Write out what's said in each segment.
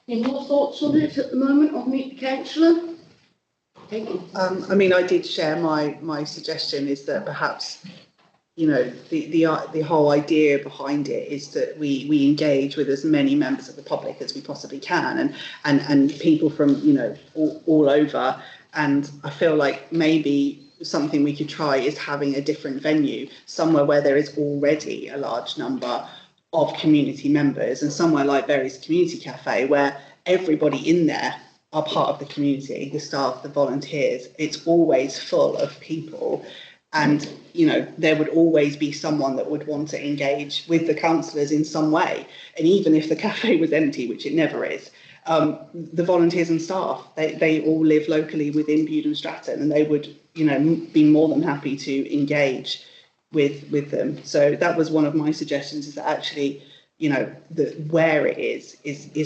Any more thoughts on it at the moment, or meet the councillor? I mean, I did share my suggestion is that perhaps, you know, the whole idea behind it is that we engage with as many members of the public as we possibly can, and people from, you know, all over. And I feel like maybe something we could try is having a different venue, somewhere where there is already a large number of community members, and somewhere like Berry's Community Cafe, where everybody in there are part of the community, the staff, the volunteers. It's always full of people, and you know, there would always be someone that would want to engage with the councillors in some way. And even if the cafe was empty, which it never is, the volunteers and staff, they all live locally within Bude-Stratton, and they would, you know, be more than happy to engage with them. So that was one of my suggestions, is that actually, you know, where it is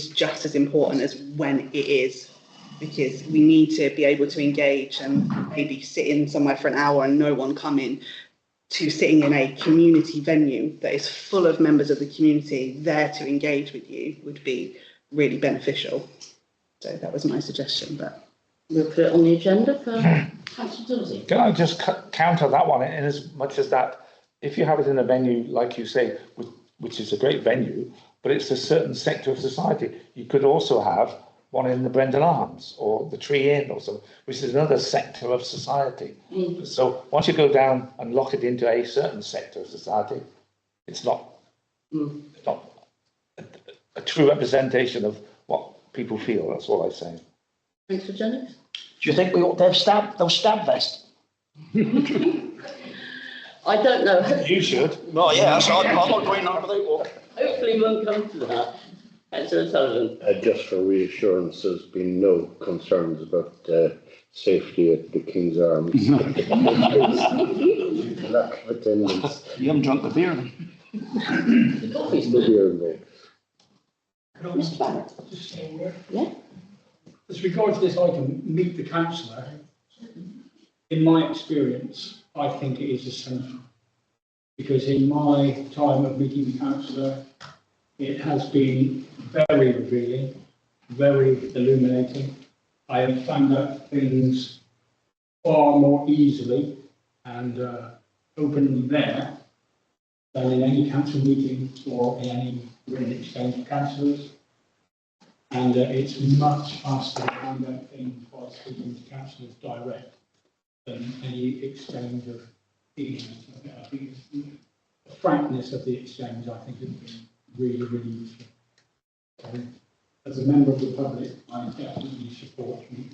just as important as when it is, because we need to be able to engage, and maybe sit in somewhere for an hour and no one come in, to sitting in a community venue that is full of members of the community there to engage with you would be really beneficial. So that was my suggestion, but we'll put it on the agenda for Councillor Dudley. Can I just counter that one, in as much as that, if you have it in a venue, like you say, which is a great venue, but it's a certain sector of society, you could also have one in the Brendel Arms or the Tree Inn or something, which is another sector of society. So once you go down and lock it into a certain sector of society, it's not a true representation of what people feel. That's all I'm saying. Thanks for Jennings. Do you think we ought to have those stab vests? I don't know. You should. Well, yeah, so I'm not going out without one. Hopefully we won't come to that. Councillor Sullivan. Just for reassurance, there's been no concerns about safety at the King's Arms. Lack of attendance. You haven't drunk the beer then? The coffee's The good. beer, no. Mr. Barrett. Just stay there. Yeah. As regards to this item, meet the councillor, in my experience, I think it is essential. Because in my time of meeting the councillor, it has been very revealing, very illuminating. I have found out things far more easily and openly there than in any council meeting or in any written exchange of councillors. And it's much faster to find out things by speaking to councillors direct than any exchange of emails. I think the frankness of the exchange, I think, has been really, really useful. So, as a member of the public, I definitely support you.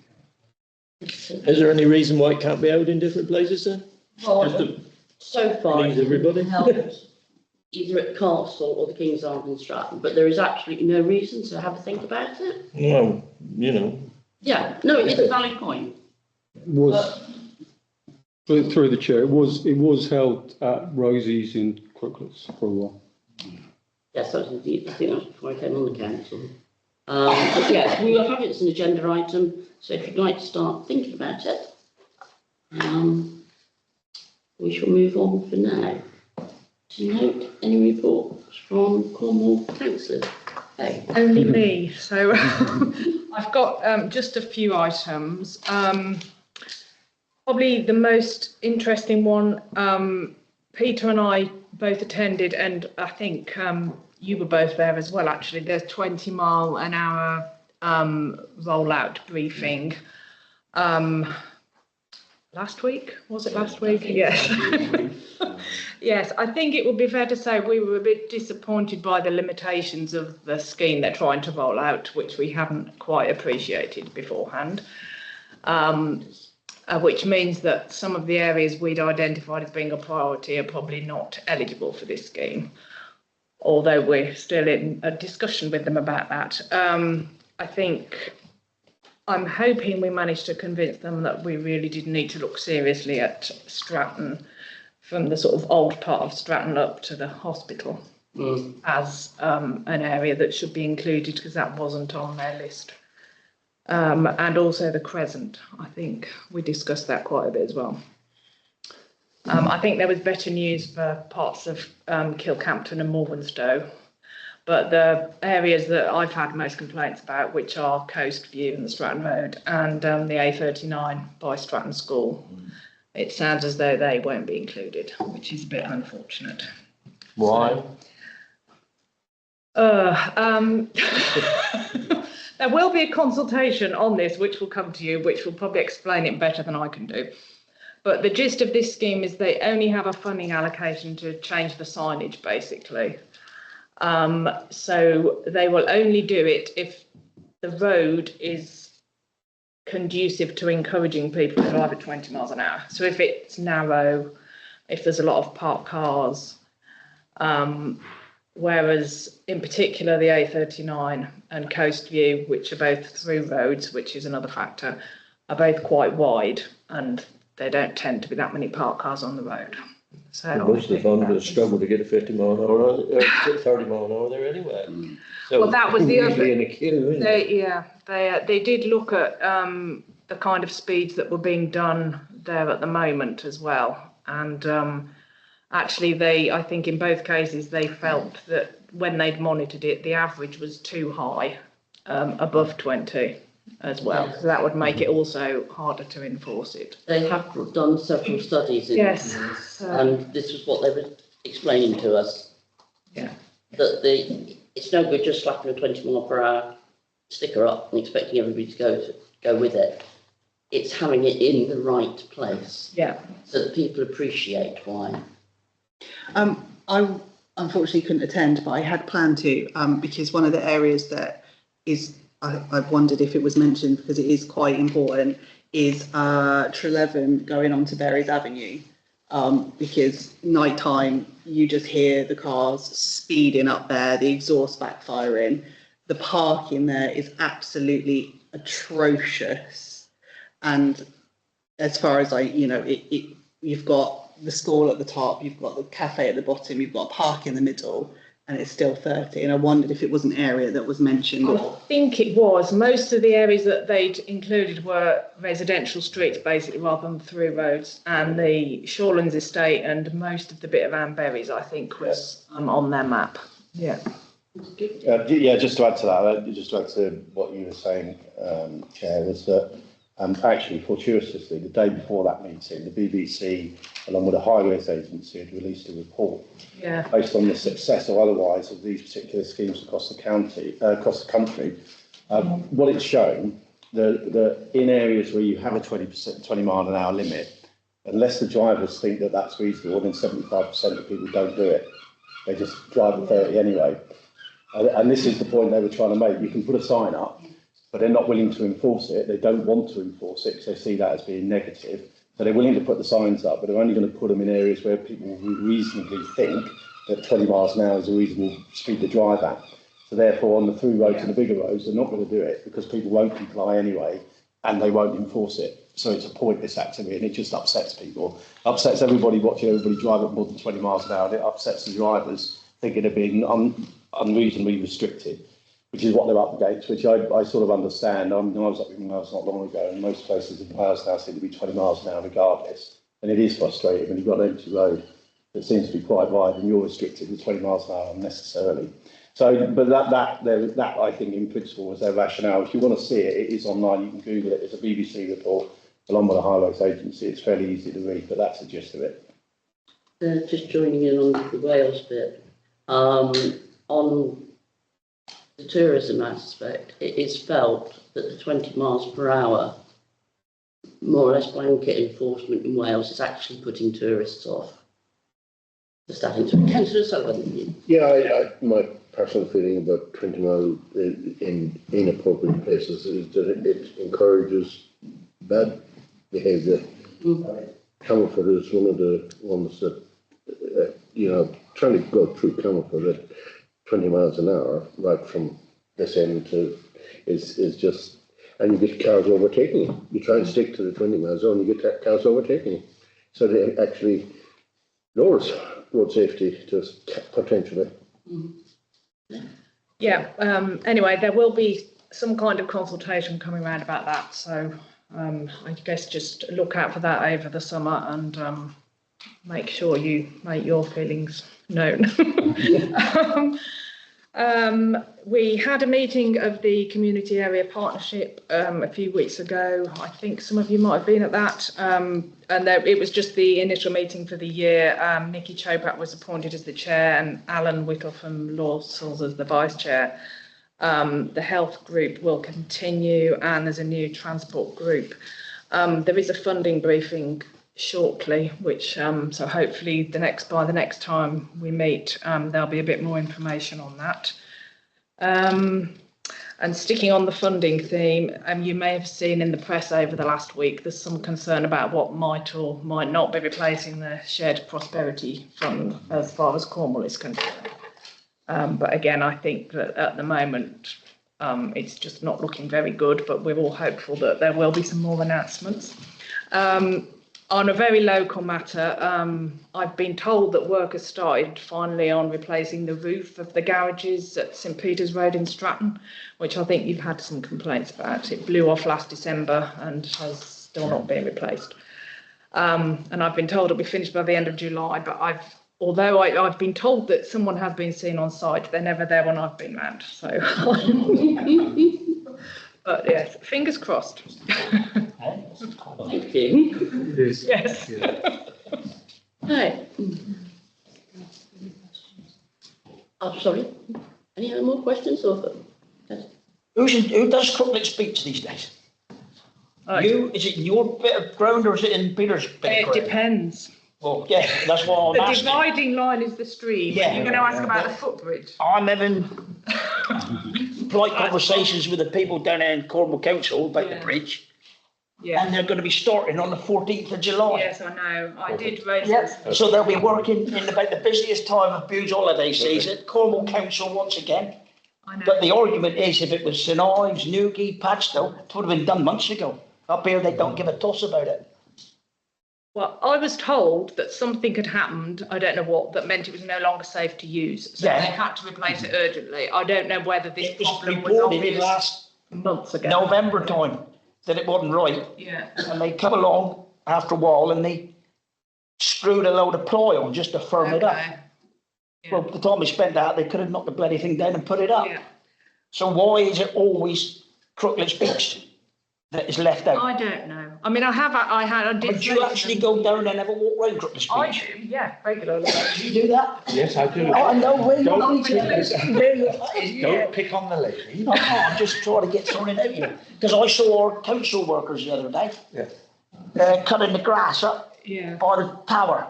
Is there any reason why it can't be held in different places then? Well, so far please everybody. it's held either at Castle or the King's Arms in Stratton, but there is absolutely no reason to have a think about it. Well, you know. Yeah, no, it's a valid point. Was through the chair, it was held at Rosie's in Crooklets for a while. Yes, I think that was before I came on the council. But yes, we will have it as an agenda item, so if you'd like to start thinking about it, we shall move on for now. To note any reports from Cornwall councillors? Hey. Only me. So I've got just a few items. Probably the most interesting one, Peter and I both attended, and I think you were both there as well, actually. There's 20-mile-an-hour rollout briefing. Last week? Was it last week? Yes. Yes, I think it would be fair to say we were a bit disappointed by the limitations of the scheme they're trying to roll out, which we hadn't quite appreciated beforehand. Which means that some of the areas we'd identified as being a priority are probably not eligible for this scheme, although we're still in a discussion with them about that. I think I'm hoping we managed to convince them that we really did need to look seriously at Stratton, from the sort of old part of Stratton up to the hospital, as an area that should be included, because that wasn't on their list. And also the Crescent, I think we discussed that quite a bit as well. I think there was better news for parts of Kilcampton and Morwenstow, But the areas that I've had most complaints about, which are Coast View and the Stratton Road and the A39 by Stratton School, it sounds as though they won't be included, which is a bit unfortunate. Why? There will be a consultation on this, which will come to you, which will probably explain it better than I can do. But the gist of this scheme is they only have a funding allocation to change the signage, basically. So they will only do it if the road is conducive to encouraging people to drive at 20 miles an hour. So if it's narrow, if there's a lot of parked cars, whereas in particular the A39 and Coast View, which are both through roads, which is another factor, are both quite wide and they don't tend to be that many parked cars on the road. So Most of the farmers struggle to get a 50 mile an hour, 30 mile an hour there anyway. So well, that was the other. usually in a queue, isn't it? They did look at the kind of speeds that were being done there at the moment as well, and actually I think in both cases they felt that when they'd monitored it, the average was too high, above 20 as well. So that would make it also harder to enforce it. They have done several studies in Yes. and this is what they were explaining to us. Yeah. That it's no good just slapping a 20 mile per hour sticker up and expecting everybody to go with it. It's having it in the right place. Yeah. So that people appreciate why. I unfortunately couldn't attend, but I had planned to, because one of the areas that is, I've wondered if it was mentioned because it is quite important, is Treleaven going on to Berries Avenue, because nighttime you just hear the cars speeding up there, the exhaust backfiring. The parking there is absolutely atrocious, and as far as you've got the school at the top, you've got the cafe at the bottom, you've got a park in the middle, and it's still 30. And I wondered if it was an area that was mentioned. I think it was. Most of the areas that they'd included were residential streets, basically, rather than through roads. And the Shawlands estate and most of the bit of Amberries, I think, was on their map. Yeah. Just to add to that, just to add to what you were saying, Chair, was that actually, fortuitously, the day before that meeting, the BBC, along with the Highways Agency, had released a report based on the success or otherwise of these particular schemes across the country. What it's shown, that in areas where you have a 20 mile an hour limit, unless the drivers think that that's reasonable, then 75% of people don't do it. They just drive at 30 anyway. And this is the point they were trying to make. You can put a sign up, but they're not willing to enforce it. They don't want to enforce it because they see that as being negative. So they're willing to put the signs up, but they're only going to put them in areas where people will reasonably think that 20 miles an hour is a reasonable speed to drive at. So therefore, on the through roads and the bigger roads, they're not going to do it because people won't comply anyway, and they won't enforce it. So it's a pointless activity, and it just upsets people. Upsets everybody watching everybody drive at more than 20 miles an hour, and it upsets the drivers thinking they're being unreasonably restricted, which is what they're up against, which I sort of understand. I was up in Wales not long ago, and most places in Wales now seem to be 20 miles an hour regardless. And it is frustrating when you've got an empty road that seems to be quite wide and you're restricted with 20 miles an hour unnecessarily. So, but that I think in principle was their rationale. If you want to see it, it is online, you can Google it. It's a BBC report along with the Highways Agency. It's fairly easy to read, but that's the gist of it. Just joining in on the Wales bit. On the tourism aspect, it is felt that the 20 miles per hour, more or less blanket enforcement in Wales is actually putting tourists off. Just adding to it. Councillor Sullivan. Yeah, my personal feeling about 20 miles in inappropriate places is that it encourages bad behaviour. Camelford is one of the ones that, trying to go through Camelford at 20 miles an hour, right from this end to, is just, and you get cars overtaking you. You try and stick to the 20 mile zone, you get cars overtaking you. So they actually lowers road safety just potentially. Yeah, anyway, there will be some kind of consultation coming around about that. So I guess just look out for that over the summer and make sure you make your feelings known. We had a meeting of the Community Area Partnership a few weeks ago. I think some of you might have been at that. It was just the initial meeting for the year. Nikki Chopat was appointed as the chair and Alan Whittle from Lawsels as the vice chair. The health group will continue and there's a new transport group. There is a funding briefing shortly, which so hopefully by the next time we meet, there'll be a bit more information on that. And sticking on the funding theme, you may have seen in the press over the last week, there's some concern about what might or might not be replacing the Shared Prosperity Fund as far as Cornwall is concerned. But again, I think that at the moment, it's just not looking very good, but we're all hopeful that there will be some more announcements. On a very local matter, I've been told that work has started finally on replacing the roof of the garages at St Peter's Road in Stratton, which I think you've had some complaints about. It blew off last December and has still not been replaced. And I've been told it'll be finished by the end of July, but although I've been told that someone has been seen on site, they're never there when I've been round. So, but yes, fingers crossed. Thank you. Yes. Right. Oh, sorry. Any other more questions? Or Who does Crooklet speech these days? Is it your bit of ground or is it in Peter's bit of It ground? depends. Well, yeah, that's what I'm The asking. dividing line is the stream. Yeah. You're going to ask about the footbridge. I'm having polite conversations with the people down there in Cornwall Council about the bridge. Yeah. And they're going to be starting on the 14th of July. Yes, I know. I did raise Yeah, this. so they'll be working in about the busiest time of Bude's holiday season. Cornwall Council once again. I know. But the argument is if it was St Ives, Newquay, Padstow, it would have been done months ago. Up here, they don't give a toss about it. Well, I was told that something had happened, I don't know what, that meant it was no longer safe to use. So Yeah. they had to replace it urgently. I don't know whether this It was problem was reported in obvious last months ago. November time that it wasn't right. Yeah. And they come along after a while and they screwed a load of ply on just to firm it up. Okay. Yeah. Well, the time they spent out, they could have knocked the bloody thing down and put it up. Yeah. So why is it always Crooklet's Beach that is left out? I don't know. I mean, I did. Would you actually go down and have a walk round Crooklet's I Beach? do, yeah, regularly. Do you do that? Yes, I do. Oh, I know, where you Don't- Don't Don't pick on the lady. No, I'm just trying to get something out here. Because I saw our council workers the other day, Yeah. cutting the grass up Yeah. by the tower.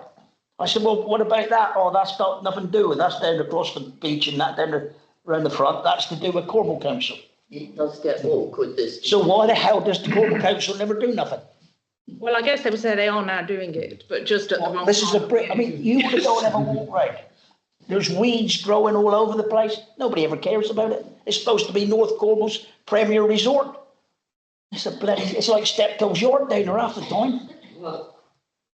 I said, well, what about that? Oh, that's got nothing to do with, that's down across the beach and that down around the front. That's to do with Cornwall Council. it does get awkward, this. So why the hell does the Cornwall Council never do nothing? Well, I guess they would say they are now doing it, but just at the wrong This is a time. brick, I mean, you could go and have a walk round. There's weeds growing all over the place. Nobody ever cares about it. It's supposed to be North Cornwall's premier resort. It's like Steptoe's Yard down there half the time. Well,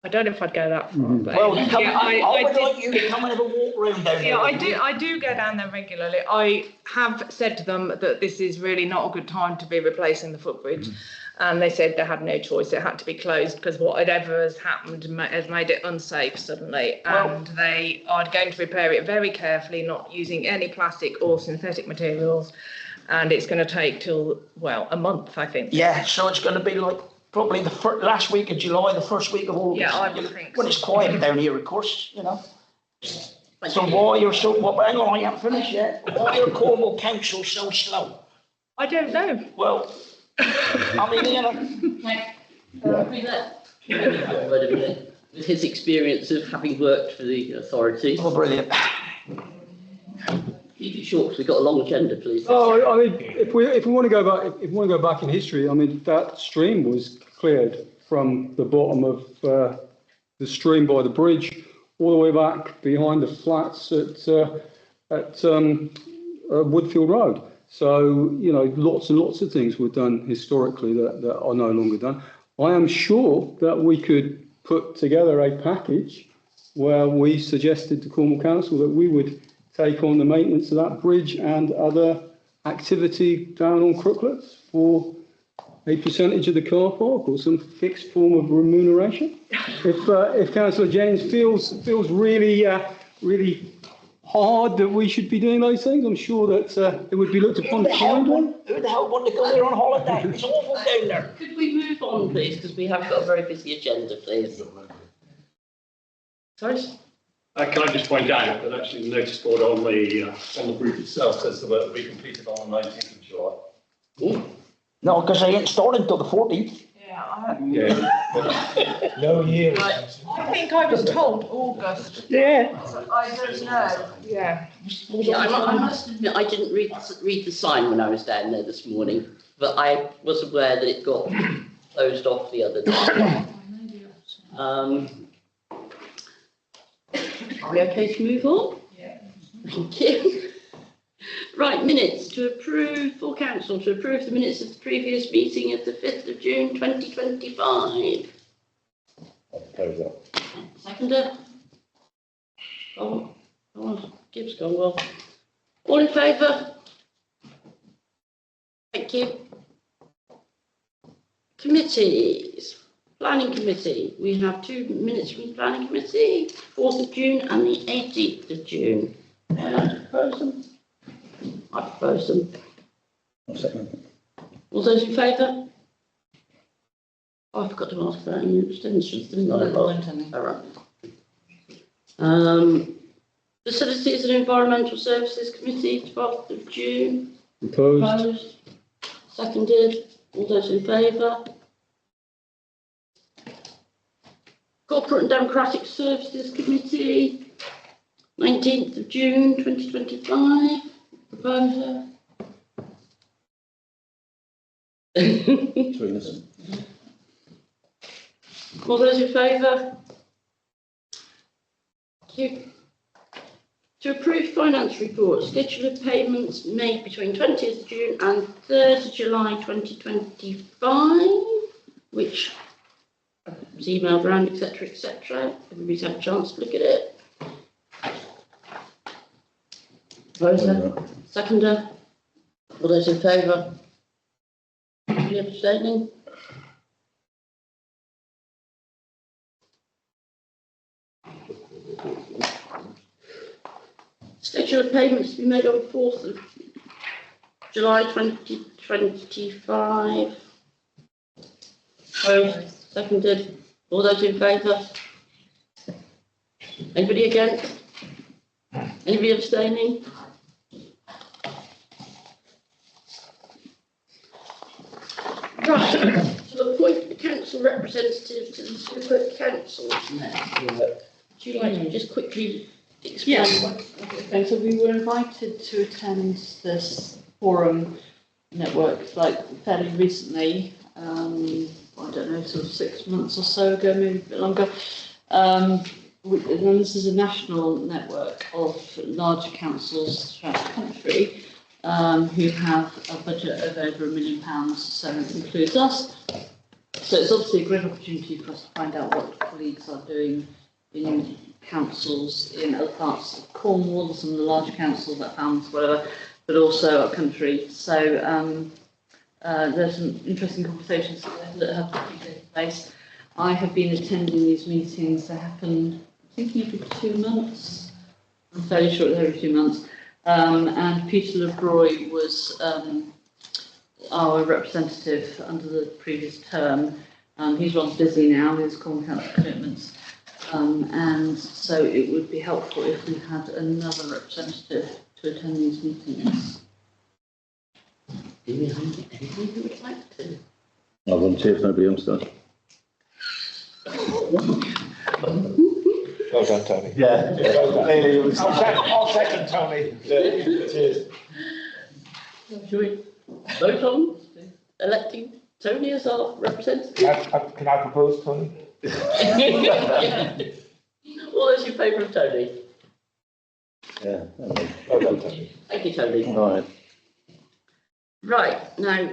I don't know if I'd go that far. But Well, yeah, I would did- like you to come and have a walk round down there. Yeah, I do go down there regularly. I have said to them that this is really not a good time to be replacing the footbridge. And they said they had no choice. It had to be closed because whatever has happened has made it unsafe suddenly. And they are going to repair it very carefully, not using any plastic or synthetic materials. And it's going to take till, well, a month, I think. Yeah, so it's going to be like probably the last week of July, the first week of August. Yeah, I would think When so. it's quiet down here, of course, you know. So why you're so, well, hang on, I haven't finished yet. Why are Cornwall Council so slow? I don't know. Well, I mean, you know, with his experience of having worked for the authority. oh, brilliant. Keep it short, 'cause we've got a long agenda, please. Oh, I mean, if we want to go back, if we want to go back in history, I mean, that stream was cleared from the bottom of the stream by the bridge all the way back behind the flats at Woodfield Road. So, you know, lots and lots of things were done historically that are no longer done. I am sure that we could put together a package where we suggested to Cornwall Council that we would take on the maintenance of that bridge and other activity down on Crooklets for a percentage of the car park or some fixed form of remuneration. If Councillor James feels really hard that we should be doing those things. I'm sure that it would be looked Who upon the hell kindly. want to go there on holiday? It's awful down there. Could we move on, please, because we have got a very busy agenda, please. Sorry? Can I just point out that actually the notice board on the group itself says the work will be completed on the 19th of July. Ooh. No, because they ain't started until the 14th. Yeah, Yeah. No year. I think I was told August. Yeah. I don't know. Yeah. Yeah, I must admit, I didn't read the sign when I was down there this morning, but I was aware that it got closed off the other day. Are we okay to move on? Yeah. Thank you. Right, minutes to approve for council, to approve the minutes of the previous meeting of the 5th of June 2025. I'll propose that. Seconder? Oh, Gibbs gone well. All in favour? Thank you. Committees. Planning Committee. We have 2 minutes from the Planning Committee, 4th of June and the 18th of June. Would I like to propose them? I propose them. I'll second All those in favour? Oh, I forgot to ask about any abstentions, didn't I? All right. Facilities and Environmental Services Committee, 12th of June. Opposed. Seconded. All those in favour? Corporate and Democratic Services Committee, 19th of June 2025. Proposer. Between us. All those in favour? Thank you. To approve finance report, schedule of payments made between 20th of June and 3rd of July 2025, which was emailed around, etc., etc. Everybody's had a chance to look at it. Proposer, seconder. All those in favour? Any abstaining? Schedule of payments to be made on 4th of July 2025. Opposed? Seconded. All those in favour? Anybody against? Anybody abstaining? Right, to appoint the council representative to the super council's network. Would you like to just quickly explain? Yes. Okay, so we were invited to attend this forum network like fairly recently. I don't know, sort of 6 months or so ago, maybe a bit longer. And this is a national network of larger councils throughout the country who have a budget of over £1 million, so it includes us. So it's obviously a great opportunity for us to find out what colleagues are doing in councils in other parts of Cornwall, some of the large councils like Falmouth, whatever, but also our country. So there's some interesting conversations that have taken place. I have been attending these meetings. They happen, I think, every 2 months. I'm fairly sure it's every 2 months. And Peter LeBroy was our representative under the previous term. He's rather busy now with his Cornwall Council commitments. And so it would be helpful if we had another representative to attend these meetings. Do we have anyone who would like to? I'll volunteer if nobody else does. Well done, Tony. Yeah. I'll second Tony. Yeah. Cheers. Shall we vote on electing Tony as our representative? Can I propose, Tony? All those in favour of Tony? Yeah. Well done, Tony. Thank you, Tony. All right. Right, now,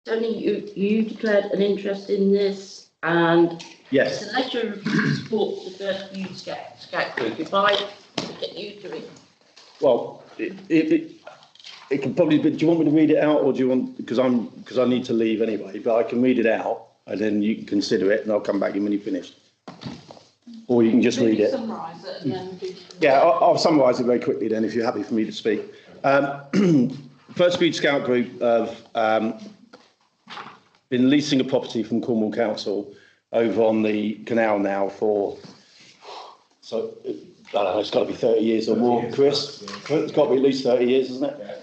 Tony, you declared an interest in this, and Yes. it's a letter of support to the first youth scout group. If I get you to read. Well, it can probably be. Do you want me to read it out, or do you want? Because I need to leave anyway. But I can read it out, and then you can consider it, and I'll come back in when you finish. or you can just read it. Summarise it and then. Yeah, I'll summarise it very quickly then, if you're happy for me to speak. First Bude Scout Group have been leasing a property from Cornwall Council over on the canal now for, so I don't know, it's got to be 30 years or more, Chris. It's got to be at least 30 years, isn't it?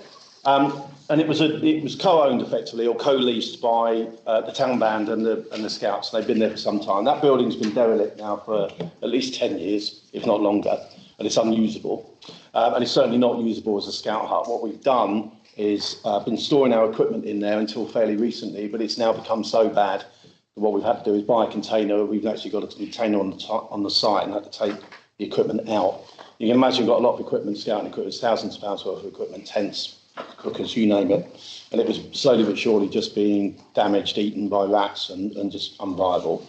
And it was co-owned effectively, or co-leased by the town band and the Scouts. They've been there for some time. That building's been derelict now for at least 10 years, if not longer, and it's unusable. And it's certainly not usable as a Scout hut. What we've done is been storing our equipment in there until fairly recently, but it's now become so bad that what we've had to do is buy a container. We've actually got a container on the site and had to take the equipment out. You can imagine we've got a lot of equipment, scouting equipment, thousands of pounds worth of equipment, tents, cookers, you name it. And it was slowly but surely just being damaged, eaten by rats and just unviable.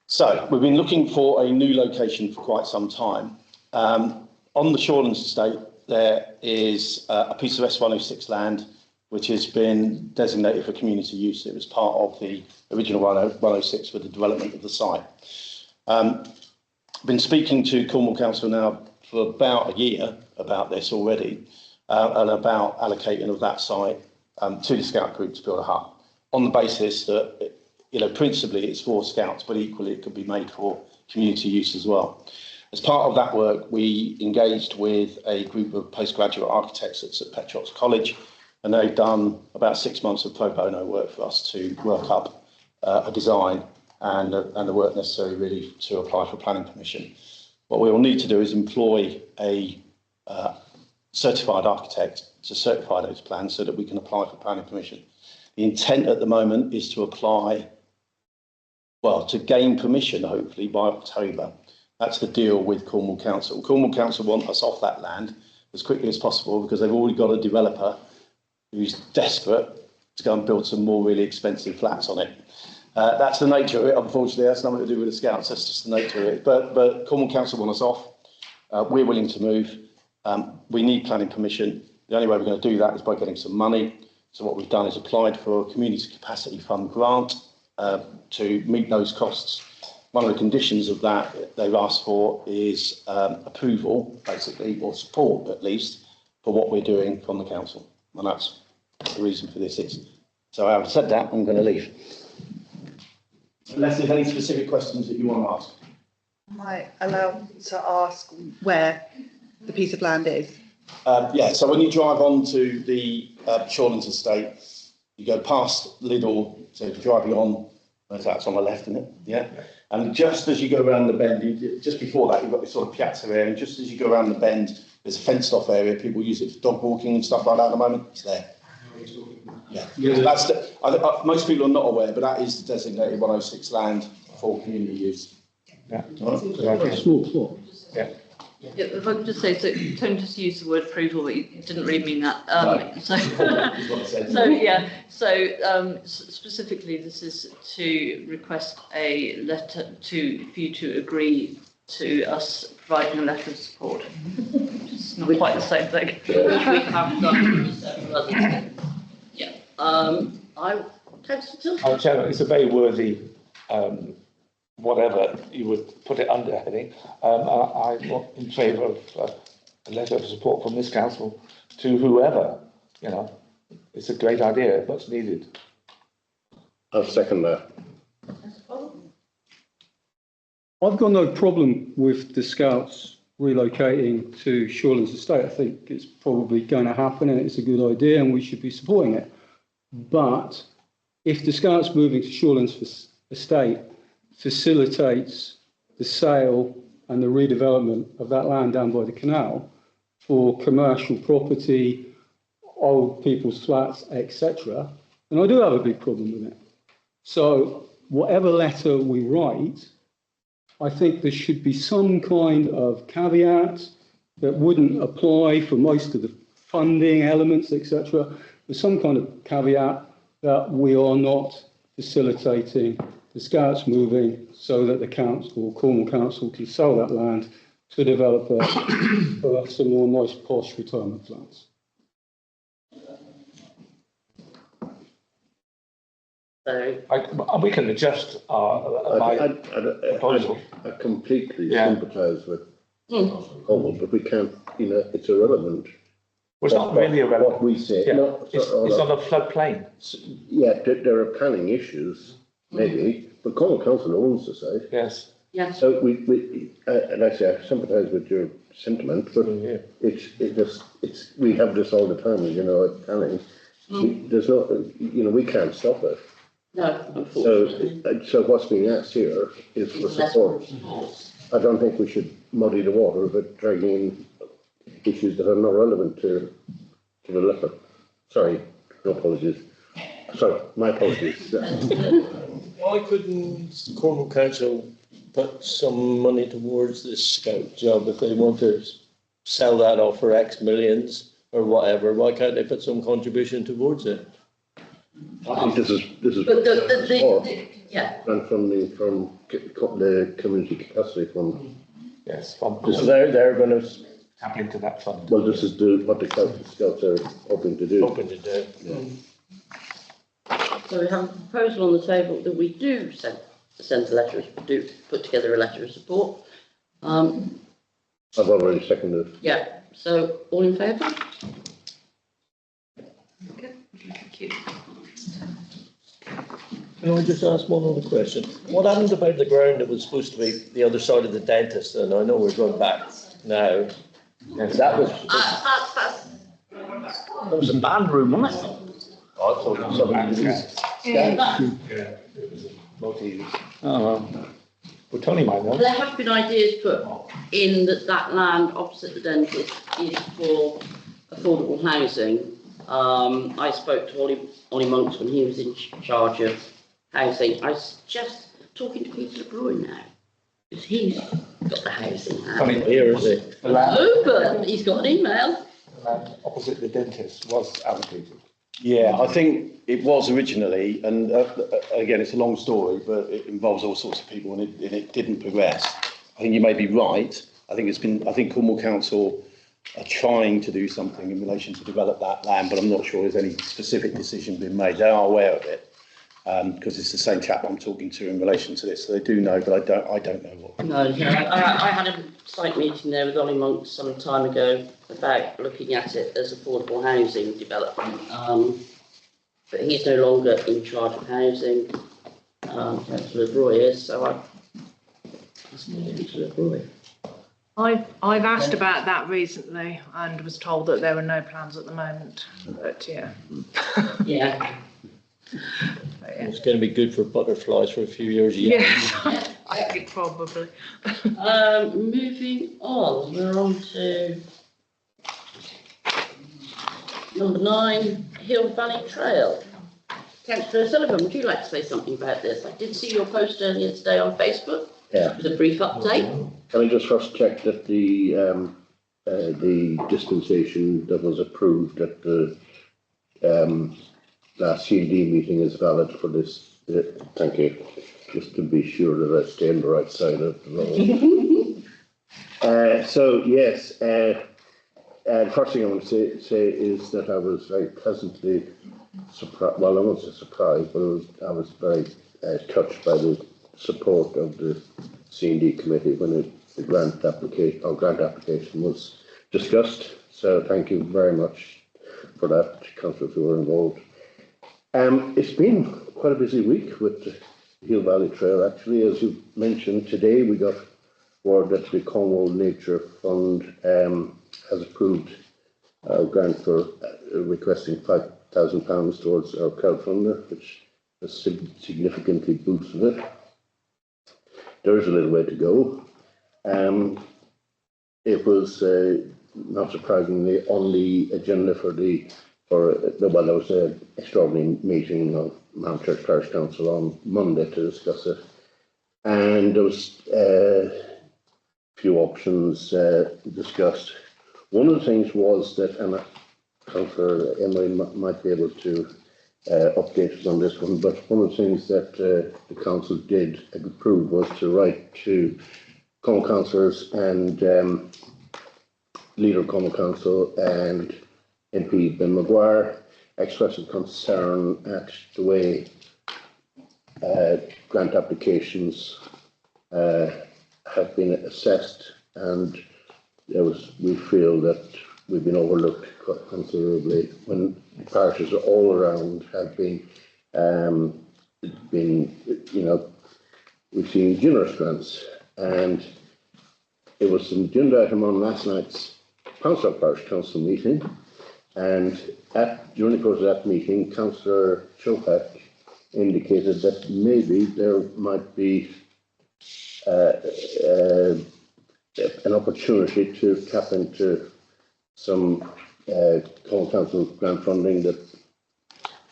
So we've been looking for a new location for quite some time. On the Shorelands estate, there is a piece of S106 land which has been designated for community use. It was part of the original 106 for the development of the site. Been speaking to Cornwall Council now for about a year about this already, and about allocating of that site to the Scout Group to build a hut, on the basis that, principally it's for Scouts, but equally it could be made for community use as well. As part of that work, we engaged with a group of postgraduate architects at St Petro's College, and they've done about 6 months of pro bono work for us to work up a design and the work necessary really to apply for planning permission. What we will need to do is employ a certified architect to certify those plans so that we can apply for planning permission. The intent at the moment is to apply, to gain permission hopefully by October. That's the deal with Cornwall Council. Cornwall Council want us off that land as quickly as possible because they've already got a developer who's desperate to go and build some more really expensive flats on it. That's the nature of it, unfortunately. That's nothing to do with the Scouts, that's just the nature of it. But Cornwall Council want us off. We're willing to move. We need planning permission. The only way we're going to do that is by getting some money. So what we've done is applied for a Community Capacity Fund grant to meet those costs. One of the conditions of that they've asked for is approval, basically, or support at least, for what we're doing from the council. And that's the reason for this is. So having said that, I'm going to leave. Unless there's any specific questions that you want to ask. Am I allowed to ask where the piece of land is? Yeah, so when you drive onto the Shorelands estate, you go past Lidl, so if you're driving on, that's on the left, isn't it? Yeah. And just as you go around the bend, just before that, you've got this sort of piazza area, and just as you go around the bend, there's a fenced off area. People use it for dog walking and stuff like that at the moment. It's there. Yeah. So that's most people are not aware, but that is the designated 106 land for community use. Yeah. A small plot. Yeah. Yeah, if I could just say, so Tony just used the word approval, but you didn't really mean that. Specifically, this is to request a letter for you to agree to us providing a letter of support. It's not quite the same thing. Which we have done for several other things. Yeah. It's a very worthy whatever you would put it under, I think. I'm in favour of a letter of support from this council to whoever, It's a great idea, much needed. I'll second that. I've got no problem with the Scouts relocating to Shorelands estate. I think it's probably going to happen and it's a good idea and we should be supporting it. But if the Scouts moving to Shorelands estate facilitates the sale and the redevelopment of that land down by the canal for commercial property, old people's flats, etc., then I do have a big problem with it. So whatever letter we write, I think there should be some kind of caveat that wouldn't apply for most of the funding elements, etc. There's some kind of caveat that we are not facilitating the Scouts moving so that the council or Cornwall Council can sell that land to a developer for some more nice posh retirement flats. So, we can adjust my proposal. I completely Yeah. sympathise with Cornwall, but we can't, it's irrelevant. Well, it's not really irrelevant. What we say. Yeah. No, It's on a floodplain. Yeah, there are planning issues, maybe, but Cornwall Council owns the site. Yes. yeah. So and I say I sympathise with your sentiment, but Yeah. we have this all the time, at planning. There's no, we can't stop it. No, unfortunately. So what's being asked here is for support. I don't think we should muddy the water but dragging in issues that are not relevant to the leopard. Sorry, no apologies. Sorry, my apologies. Why couldn't Cornwall Council put some money towards this scout job if they want to sell that off for X millions or whatever? Why can't they put some contribution towards it? I think this is But yeah. and from the community capacity fund. Yes. So they're going to tap into that fund. Well, this is what the Scouts are hoping to do. So we have a proposal on the table that we do send a letter, put together a letter of support. I've already seconded. Yeah, so all in favour? Okay, thank you. Can I just ask one other question? What happened about the ground that was supposed to be the other side of the dentist? And I know we're going back now. Yes. That was That was a band room, wasn't it? I thought it was something. It was a multi-use. Well, Tony might know. There have been ideas put in that land opposite the dentist is for affordable housing. I spoke to Ollie Monks when he was in charge of housing. I was just talking to Peter Bruin now, because he's got the housing now. Here, is it? The land, Oh, but he's got an email. the land opposite the dentist was allocated. Yeah, I think it was originally, and again, it's a long story, but it involves all sorts of people, and it didn't progress. I think you may be right. I think Cornwall Council are trying to do something in relation to develop that land, but I'm not sure there's any specific decision been made. They are aware of it, because it's the same chap I'm talking to in relation to this, so they do know, but I don't know what. No, I had a site meeting there with Ollie Monks some time ago about looking at it as affordable housing development. But he's no longer in charge of housing. Councillor Roy is, so I asked Councillor Roy. I've asked about that recently and was told that there were no plans at the moment, but yeah. Yeah. But, yeah. It's going to be good for butterflies for a few years yet. Yes, I think probably. Moving on, we're on to number 9, Hill Valley Trail. Councillor Sullivan, would you like to say something about this? I did see your post earlier today on Facebook. Yeah. With a brief update. Can I just first check that the dispensation that was approved at the last C&D meeting is valid for this? Thank you. Just to be sure that I stay on the right side of the road. So yes, the first thing I want to say is that I was very pleasantly surprised. Well, I wasn't surprised, but I was very touched by the support of the C&D committee when the grant application was discussed. So thank you very much for that, councillors who were involved. It's been quite a busy week with the Hill Valley Trail. Actually, as you mentioned today, we got word that the Cornwall Nature Fund has approved our grant for requesting £5,000 towards our crowdfunder, which has significantly boosted it. There is a little way to go. It was not surprisingly on the agenda there was an extraordinary meeting of Mount Church Parish Council on Monday to discuss it, and there was a few options discussed. One of the things was that, and Councillor Emery might be able to update us on this one, but one of the things that the council did approve was to write to Cornwall councillors and leader of Cornwall Council and MP Ben Maguire, expressing concern at the way grant applications have been assessed, and we feel that we've been overlooked quite considerably when parishes all around have been, receiving generous grants. And it was an agenda item on last night's Council Parish Council meeting, and during the course of that meeting, Councillor Chopak indicated that maybe there might be an opportunity to tap into some Cornwall Council grant funding that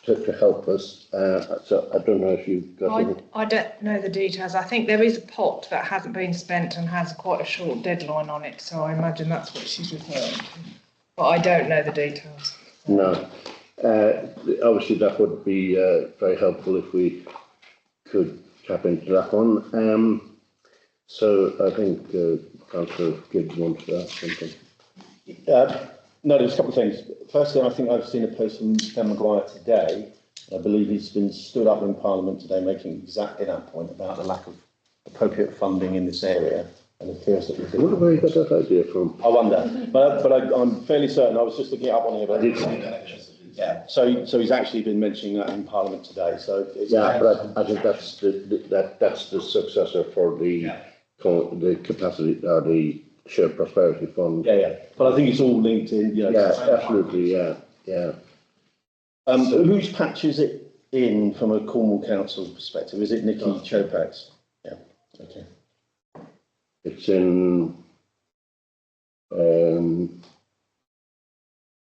to help us. So I don't know if you've got. I don't know the details. I think there is a pot that hasn't been spent and has quite a short deadline on it. So I imagine that's what she's referring to. But I don't know the details. No. Obviously, that would be very helpful if we could tap into that one. So I think Councillor Gibbs wants to ask something. No, there's a couple of things. Firstly, I think I've seen a post from Ben Maguire today. I believe he's been stood up in Parliament today making exactly that point about the lack of appropriate funding in this area. And it feels that I wonder where you got that idea from. I wonder, but I'm fairly certain. I was just looking it up on here. But I did see that. Yeah. So he's actually been mentioning that in Parliament today. So yeah, but I think that's the successor for the capacity or the shared prosperity fund. Yeah. But I think it's all linked in. Yeah, absolutely. Yeah. Whose patch is it in from a Cornwall Council perspective? Is it Nikki Chopak's? Yeah. Okay. It's in.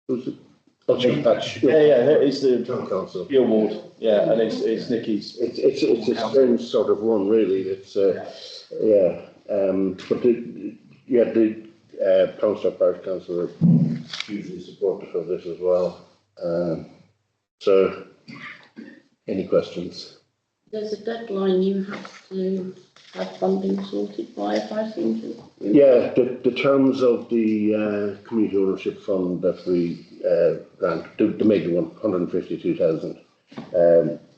Who's it? Patch. Yeah. It's the Town Council. Your ward. Yeah, and it's Nikki's. It's a strange sort of one, really. It's but the Council Parish Council are hugely supportive of this as well. So, any questions? There's a deadline you have to have funding sorted by, if I think. Yeah, the terms of the community ownership fund that we grant, the major one, 152,000.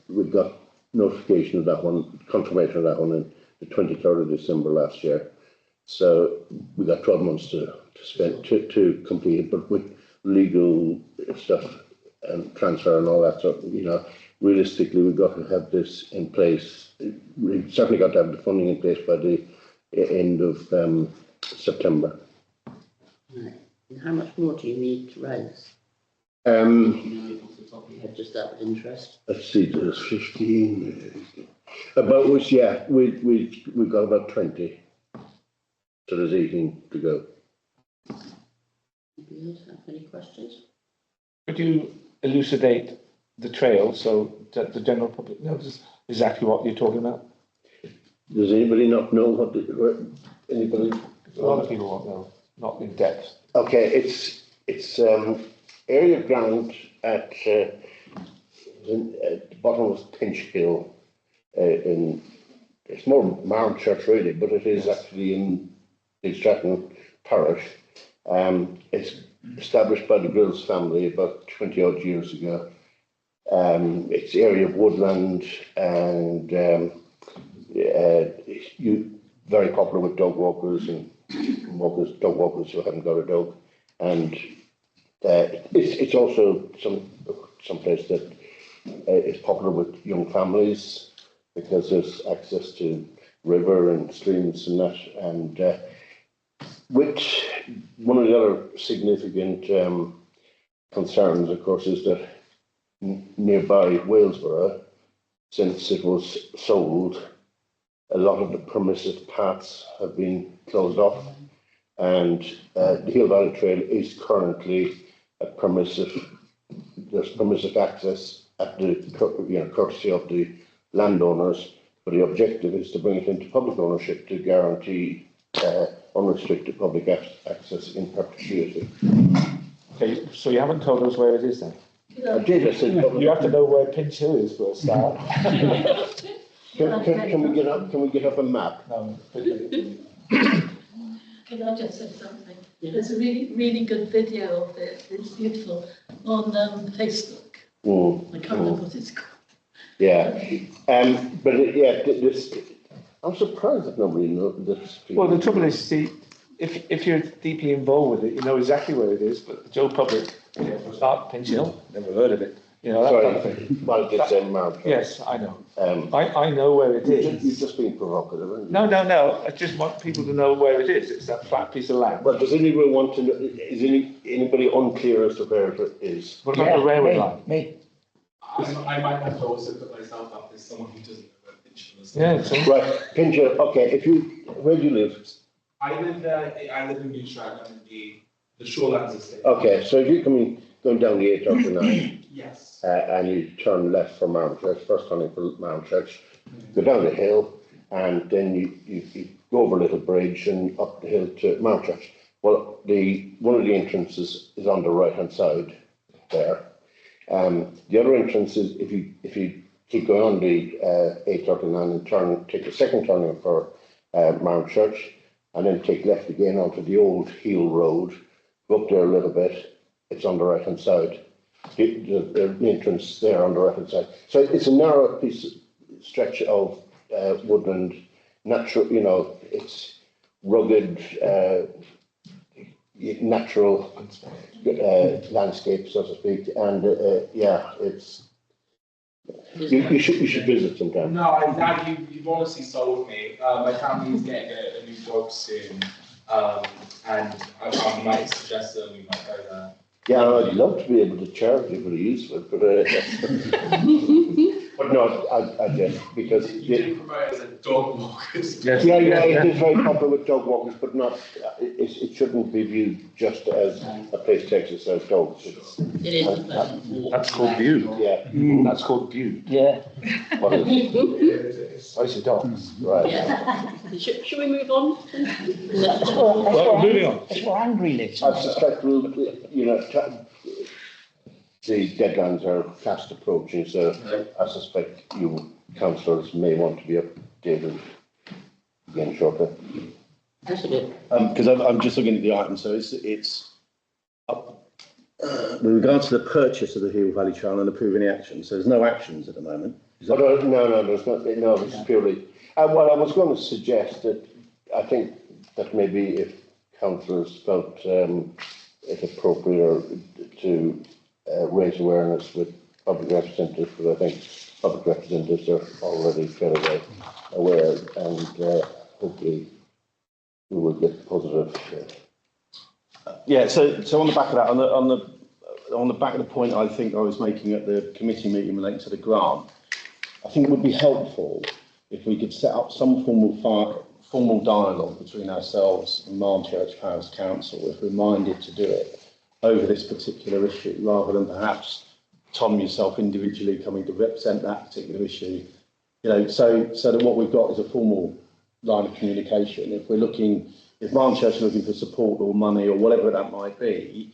We've got notification of that one, confirmation of that one in the 23rd of December last year. So we got 12 months to spend to complete it, but with legal stuff and transfer and all that, so realistically we've got to have this in place. We've certainly got to have the funding in place by the end of September. Right. And how much more do you need to raise? Just out of interest. Let's see, there's 15. About which, we've got about 20. So there's 18 to go. Do you have any questions? Could you elucidate the trail so that the general public knows exactly what you're talking about? Does anybody not know what anybody? A lot of people won't know, not in depth. Okay, it's area of ground at the bottom of Pinch Hill. It's more Marn Church really, but it is actually in Bude-Stratton parish. It's established by the Grills family about 20 odd years ago. It's area of woodland and very popular with dog walkers and dog walkers who haven't got a dog, and it's also some place that is popular with young families because there's access to river and streams and that, and which one of the other significant concerns, of course, is that nearby Walesborough, since it was sold, a lot of the permissive paths have been closed off, and the Hill Valley Trail is currently there's permissive access at the courtesy of the landowners, but the objective is to bring it into public ownership to guarantee unrestricted public access in perpetuity. Okay, so you haven't told us where it is then? I did. I said you have to know where Pinch Hill is for a start. Can we get up a map? No. Can I just say something? Yeah. There's a really good video of it. It's beautiful on Facebook. I can't remember what it's called. Yeah, this, I'm surprised that nobody knows this. Well, the trouble is, see, if you're deeply involved with it, you know exactly where it is, but the Joe public, for start, Pinch Hill, never heard of it, you know, that kind of thing. Well, it's in Mount. Yes, I know. I know where it is. You've just been provocative, haven't you? No, I just want people to know where it is. It's that flat piece of land. Well, does anyone want to know, is anybody unclear as to where it is? What about the railway line? Me. I might have to also put myself up as someone who doesn't know where Pinch Hill is. Yeah, so Right, Pinch Hill, okay, where do you live? I live in Bude-Stratton, the Shorelands estate. Okay, so if you're going down the A39, Yes. and you turn left for Mount Church, first turning for Mount Church, go down the hill, and then you go over a little bridge and up the hill to Mount Church. Well, one of the entrances is on the right-hand side there. The other entrance is if you keep going on the A39 and take the second turning for Mount Church, and then take left again onto the old Heel Road, go up there a little bit, it's on the right-hand side. The entrance there on the right-hand side. So it's a narrow stretch of woodland, natural, you know, it's rugged, natural landscape, so to speak, and it's you should visit sometime. No, Dad, you've honestly sold me. My family's getting a new dog soon, and I might suggest that we might go there. Yeah, I'd love to be able to charge you for the use of it, but no, I just because You do promote it as a dog walker. yes, yeah, it is very popular with dog walkers, but not. It shouldn't be viewed just as a place to exercise dogs. It is a pleasant walk. that's called view. Yeah, That's called view. Yeah. what is it? Spicy dogs. Right. Yeah. Should we move on? Well, moving on. That's where Angry lives. I suspect the deadlines are fast approaching, so I suspect you councillors may want to be updated again shortly. Absolutely. Because I'm just looking at the item, so it's with regards to the purchase of the Heel Valley Trail and approving the actions. So there's no actions at the moment. No, there's not. No, this is purely. Well, I was going to suggest that I think that maybe if councillors felt it appropriate to raise awareness with public representatives, because I think public representatives are already fairly well aware, and hopefully we will get positive. Yeah. So on the back of that, on the back of the point I think I was making at the committee meeting relating to the grant, I think it would be helpful if we could set up some formal dialogue between ourselves and Marnchurch Parish Council, if we're minded to do it, over this particular issue, rather than perhaps Tom yourself individually coming to represent that particular issue. You know, so that what we've got is a formal line of communication. If Marnchurch are looking for support or money or whatever that might be,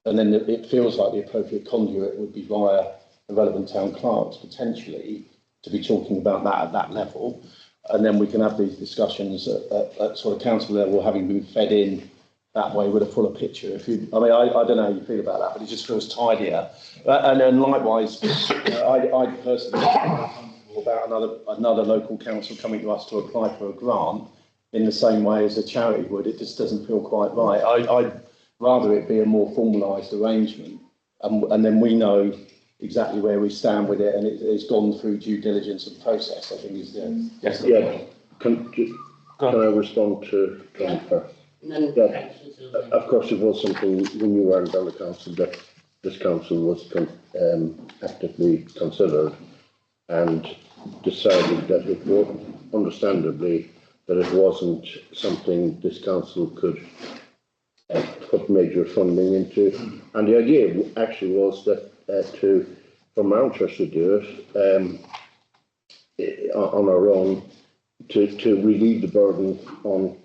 and then it feels like the appropriate conduit would be via the relevant town clerks potentially to be talking about that at that level, and then we can have these discussions at sort of council level, having been fed in that way with a fuller picture. I don't know how you feel about that, but it just feels tidier. And then likewise, I personally feel comfortable about another local council coming to us to apply for a grant in the same way as a charity would. It just doesn't feel quite right. I'd rather it be a more formalised arrangement, and then we know exactly where we stand with it, and it's gone through due diligence and process. I think is the Yes. Yeah. Can I respond to Tom first? Yeah. Of course, it was something when you weren't on the council that this council was actively considered and decided that it was, understandably, that it wasn't something this council could put major funding into. And the idea actually was that for Mounters to do it on our own, to relieve the burden on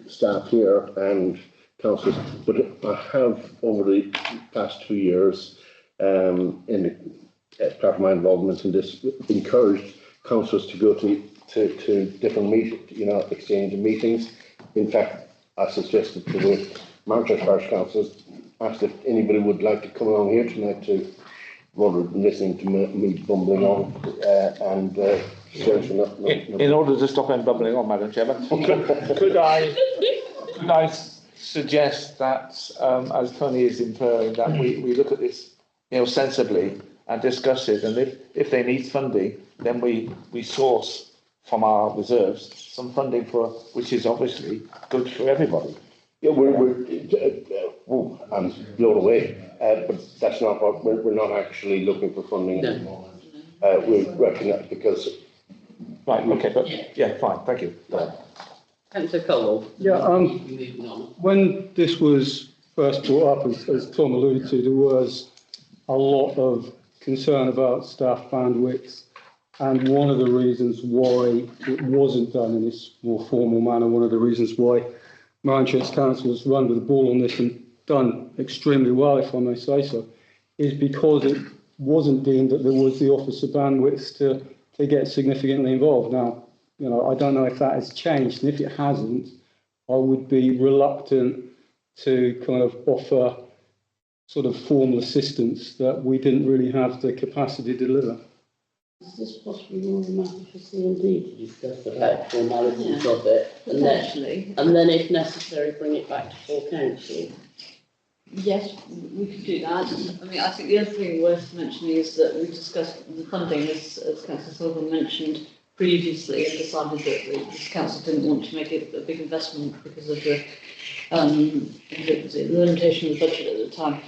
staff here and councils. But I have, over the past 2 years, as part of my involvement in this, encouraged councils to go to different meetings, exchange of meetings. In fact, I suggested to the Mounters Parish Councils, asked if anybody would like to come along here tonight to rather than listening to me bumbling on, and, seriously not. In order to stop him bubbling on, Madam Chairman, could I suggest that, as Tony is inferring, that we look at this, sensibly and discuss it, and if they need funding, then we source from our reserves some funding which is obviously good for everybody. Yeah, I'm blown away, but that's not what, we're not actually looking for funding at the moment. We recognise because. Right, okay, but yeah, fine, thank you. Councillor Cole. Yeah, when this was first brought up, as Tom alluded to, there was a lot of concern about staff bandwidth, and one of the reasons why it wasn't done in this more formal manner, one of the reasons why Manchester Council has run with the ball on this and done extremely well, if I may say so, is because it wasn't deemed that there was the officer bandwidth to get significantly involved. Now, I don't know if that has changed, and if it hasn't, I would be reluctant to kind of offer sort of formal assistance that we didn't really have the capacity to deliver. Is this possibly more a matter for C&D to discuss about formalities of it, and then if necessary bring it back to full council? Yes, we could do that. I mean, I think the other thing worth mentioning is that we discussed the funding, as Councillor Sullivan mentioned previously, and decided that the council didn't want to make a big investment because of the limitation of the budget at the time.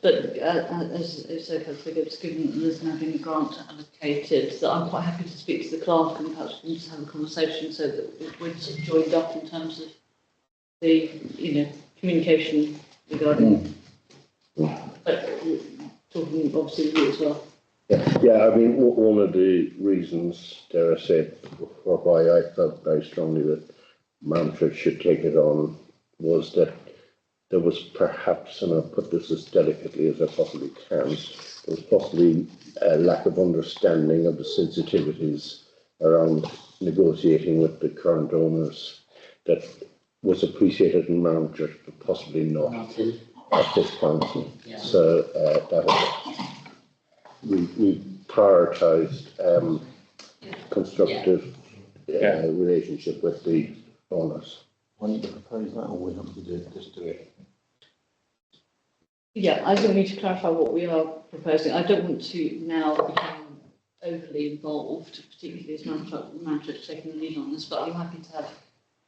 But as Councillor Gibbs, given that there's now been a grant allocated, that I'm quite happy to speak to the clerk and perhaps we just have a conversation so that we're sort of joined up in terms of the communication regarding. But talking obviously with you as well. Yeah, I mean, one of the reasons, dare I say, why I felt very strongly that Manchester should take it on was that there was perhaps, and I'll put this as delicately as I possibly can, there was possibly a lack of understanding of the sensitivities around negotiating with the current owners that was appreciated in Manchester, but possibly not at this council. Yeah. So that we prioritised constructive relationship with the owners. When you propose that, or we have to just do it? Yeah, I think we need to clarify what we are proposing. I don't want to now become overly involved, particularly as Manchester taking the lead on this, but I'm happy to have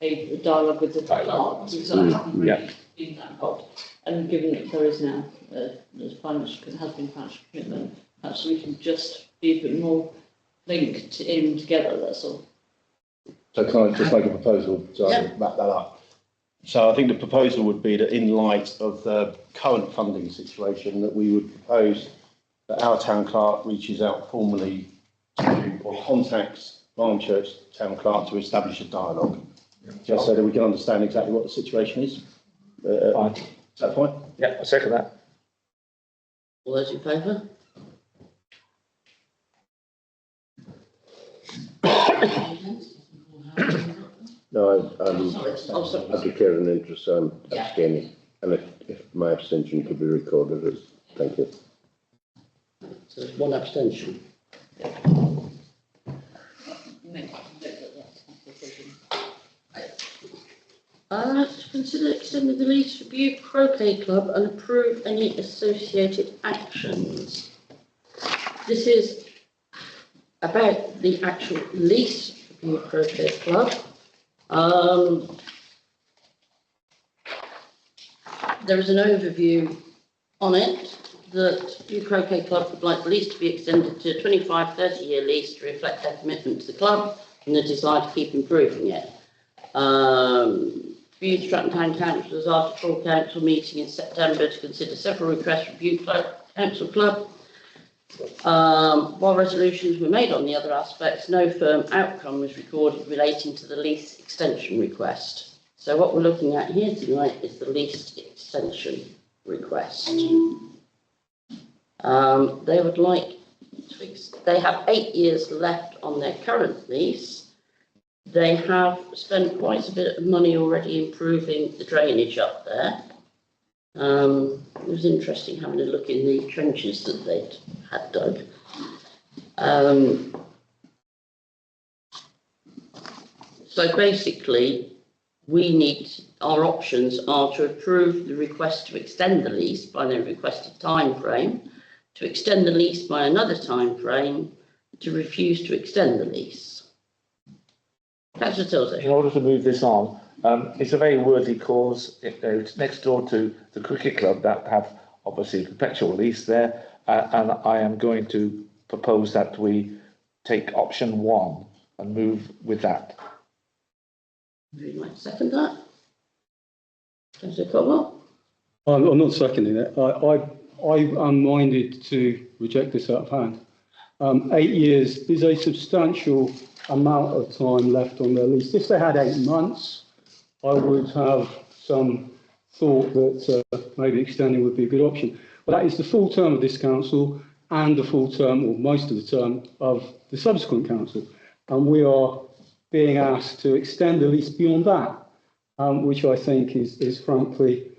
a dialogue with the clerk, because I haven't really been that involved. And given that there is now has been financial commitment, perhaps we can just be a bit more linked in together, that's all. So can I just make a proposal to wrap that up? So I think the proposal would be that in light of the current funding situation, that we would propose that our town clerk reaches out formally to, or contacts Barnchurch town clerk to establish a dialogue, just so that we can understand exactly what the situation is. Fine. Is that fine? Yeah, I second that. All those in favour? No, I declare an interest, so I'm abstaining. And if my abstention could be recorded as, thank you. So there's one abstention. To consider extending the lease for Bude Croquet Club and approve any associated actions. This is about the actual lease for Bude Croquet Club. There is an overview on it that Bude Croquet Club would like the lease to be extended to a 25-30-year lease to reflect their commitment to the club and the desire to keep improving it. Bude-Stratton Town Council has asked a full council meeting in September to consider several requests from Bude Council Club. While resolutions were made on the other aspects, no firm outcome was recorded relating to the lease extension request. So what we're looking at here tonight is the lease extension request. They would like to, they have 8 years left on their current lease. They have spent quite a bit of money already improving the drainage up there. It was interesting having a look in the trenches that they'd had dug. So basically, our options are to approve the request to extend the lease by the requested time frame, to extend the lease by another time frame, to refuse to extend the lease. Councillor Tilsley. In order to move this on, it's a very worthy cause. It's next door to the cricket club that have obviously a perpetual lease there, and I am going to propose that we take option 1 and move with that. Would you like to second that? Councillor Cromwell? I'm not seconding it. I am minded to reject this out of hand. 8 years is a substantial amount of time left on their lease. If they had 8 months, I would have some thought that maybe extending would be a good option. But that is the full term of this council and the full term, or most of the term, of the subsequent council. And we are being asked to extend the lease beyond that, which I think is frankly,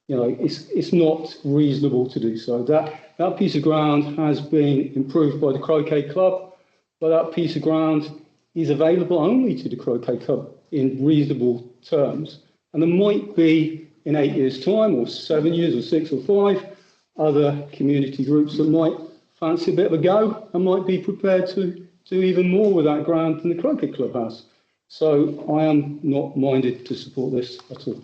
it's not reasonable to do so. That piece of ground has been improved by the Croquet Club, but that piece of ground is available only to the Croquet Club in reasonable terms. And there might be, in 8 years' time, or 7 years, or 6 or 5, other community groups that might fancy a bit of a go and might be prepared to do even more with that ground than the Croquet Club has. So I am not minded to support this at all.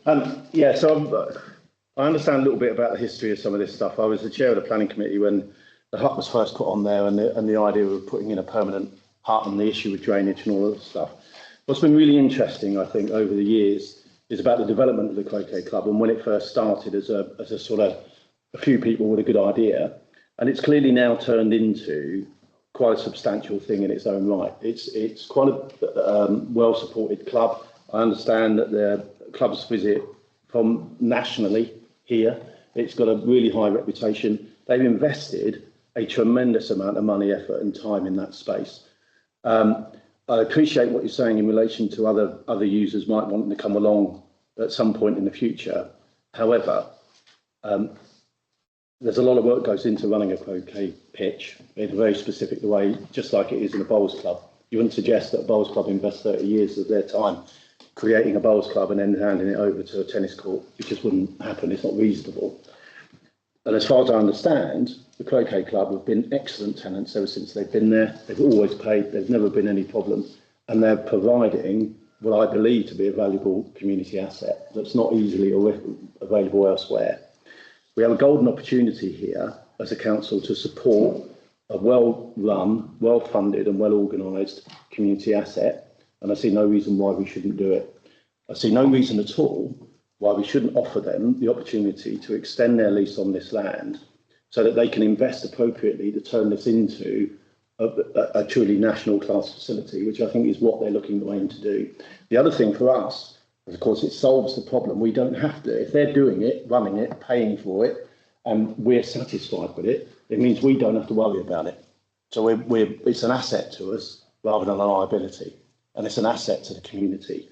So I understand a little bit about the history of some of this stuff. I was the chair of the planning committee when the hut was first put on there, and the idea of putting in a permanent hut and the issue with drainage and all of that stuff. What's been really interesting, I think, over the years is about the development of the Croquet Club, and when it first started as a sort of a few people with a good idea, and it's clearly now turned into quite a substantial thing in its own right. It's quite a well-supported club. I understand that the clubs visit from nationally here. It's got a really high reputation. They've invested a tremendous amount of money, effort and time in that space. I appreciate what you're saying in relation to other users might want to come along at some point in the future. However, there's a lot of work goes into running a croquet pitch in a very specific way, just like it is in a bowls club. You wouldn't suggest that a bowls club invests 30 years of their time creating a bowls club and then handing it over to a tennis court. It just wouldn't happen. It's not reasonable. And as far as I understand, the Croquet Club have been excellent tenants ever since they've been there. They've always paid. There's never been any problem. And they're providing what I believe to be a valuable community asset that's not easily available elsewhere. We have a golden opportunity here as a council to support a well-run, well-funded and well-organised community asset. And I see no reason why we shouldn't do it. I see no reason at all why we shouldn't offer them the opportunity to extend their lease on this land so that they can invest appropriately to turn this into a truly national class facility, which I think is what they're looking to aim to do. The other thing for us, of course, it solves the problem. We don't have to, if they're doing it, running it, paying for it, and we're satisfied with it, it means we don't have to worry about it. So it's an asset to us rather than a liability, and it's an asset to the community.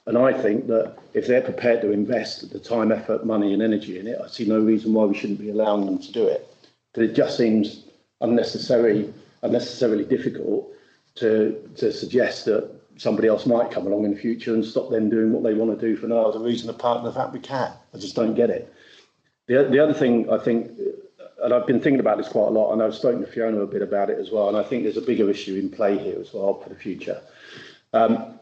And I think that if they're prepared to invest the time, effort, money and energy in it, I see no reason why we shouldn't be allowing them to do it. But it just seems unnecessarily difficult to suggest that somebody else might come along in the future and stop them doing what they want to do for no other reason apart from the fact we can. I just don't get it. The other thing I think, and I've been thinking about this quite a lot, and I've spoken to Fiona a bit about it as well, and I think there's a bigger issue in play here as well for the future.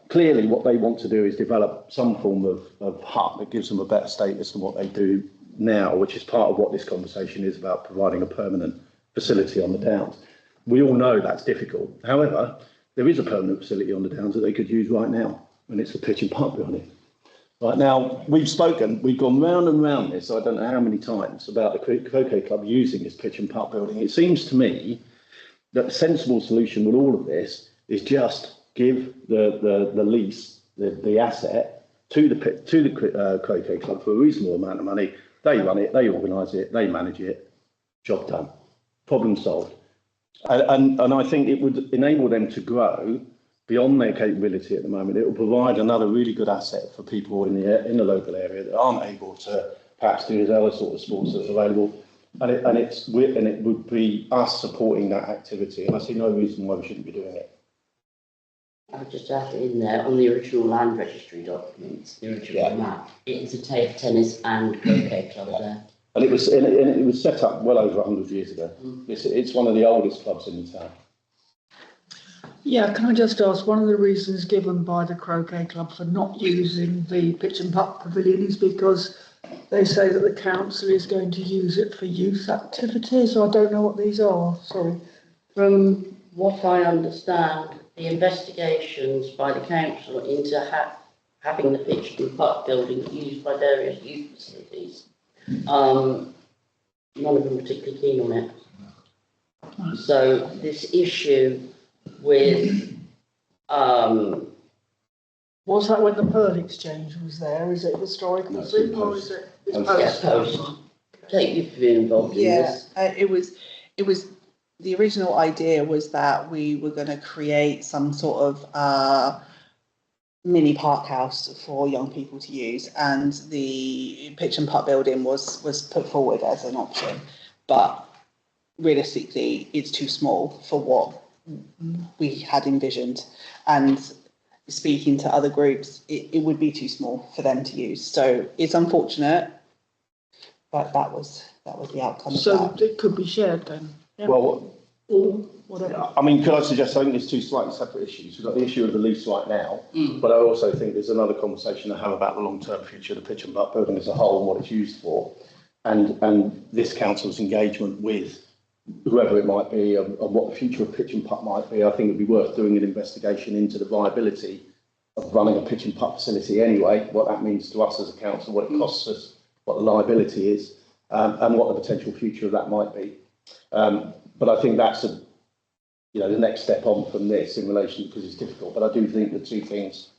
Clearly, what they want to do is develop some form of hut that gives them a better status than what they do now, which is part of what this conversation is about, providing a permanent facility on the Downs. We all know that's difficult. However, there is a permanent facility on the Downs that they could use right now, and it's the pitch and putt building. Right now, we've gone round and round this, I don't know how many times, about the Croquet Club using this pitch and putt building. It seems to me that a sensible solution with all of this is just give the lease, the asset to the Croquet Club for a reasonable amount of money. They run it, they organise it, they manage it. Job done. Problem solved. And I think it would enable them to grow beyond their capability at the moment. It will provide another really good asset for people in the local area that aren't able to perhaps do the other sort of sports that's available. And it would be us supporting that activity. And I see no reason why we shouldn't be doing it. I'll just add in there, on the original land registry documents, the original map, it is a table tennis and croquet club there. And it was set up well over 100 years ago. It's one of the oldest clubs in the town. Yeah, can I just ask, one of the reasons given by the croquet club for not using the pitch and putt pavilion is because they say that the council is going to use it for youth activities. I don't know what these are, sorry. From what I understand, the investigations by the council into having the pitch and putt building used by various youth facilities, none of them particularly keen on it. So this issue with was that when the Pearl Exchange was there? Is it historical thing or is it post? Take you to be involved in this. It was the original idea was that we were going to create some sort of mini park house for young people to use, and the pitch and putt building was put forward as an option, but realistically it's too small for what we had envisioned, and speaking to other groups it would be too small for them to use. So it's unfortunate, but that was the outcome. So it could be shared then? Yeah. Well, or whatever. I mean, could I suggest, I think there's two slightly separate issues. We've got the issue of the lease right now, but I also think there's another conversation to have about the long-term future of the pitch and putt building as a whole and what it's used for, and this council's engagement with whoever it might be and what the future of pitch and putt might be. I think it'd be worth doing an investigation into the viability of running a pitch and putt facility anyway, what that means to us as a council, what it costs us, what the liability is, and what the potential future of that might be. But I think that's the next step on from this in relation, because it's difficult. But I do think the two things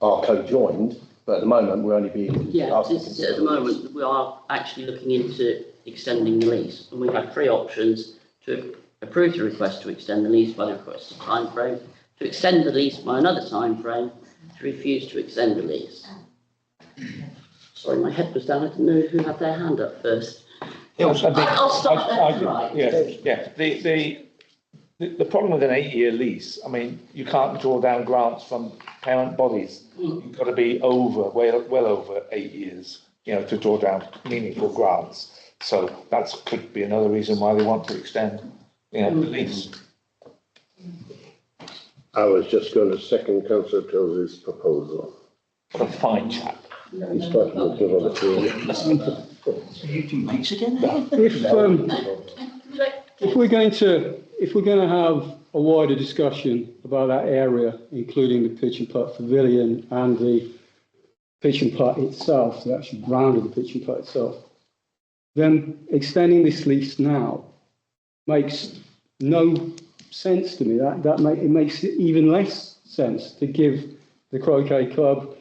are co-joined. But at the moment, we're only being at the moment we are actually looking into extending the lease, and we have three options: to approve the request to extend the lease by the requested time frame, to extend the lease by another time frame, to refuse to extend the lease. Sorry, my head was down. I didn't know who had their hand up first. I'll stop there. Right. Yeah. The problem with an 8-year lease, I mean, you can't draw down grants from parent bodies. You've got to be well over 8 years, to draw down meaningful grants. So that could be another reason why they want to extend, the lease. I was just going to second Councillor Tills's proposal. What a fine chap. He's starting to give on the You two mates again? If we're going to have a wider discussion about that area, including the pitch and putt pavilion and the pitch and putt itself, the actual ground of the pitch and putt itself, then extending this lease now makes no sense to me. It makes even less sense to give the croquet club,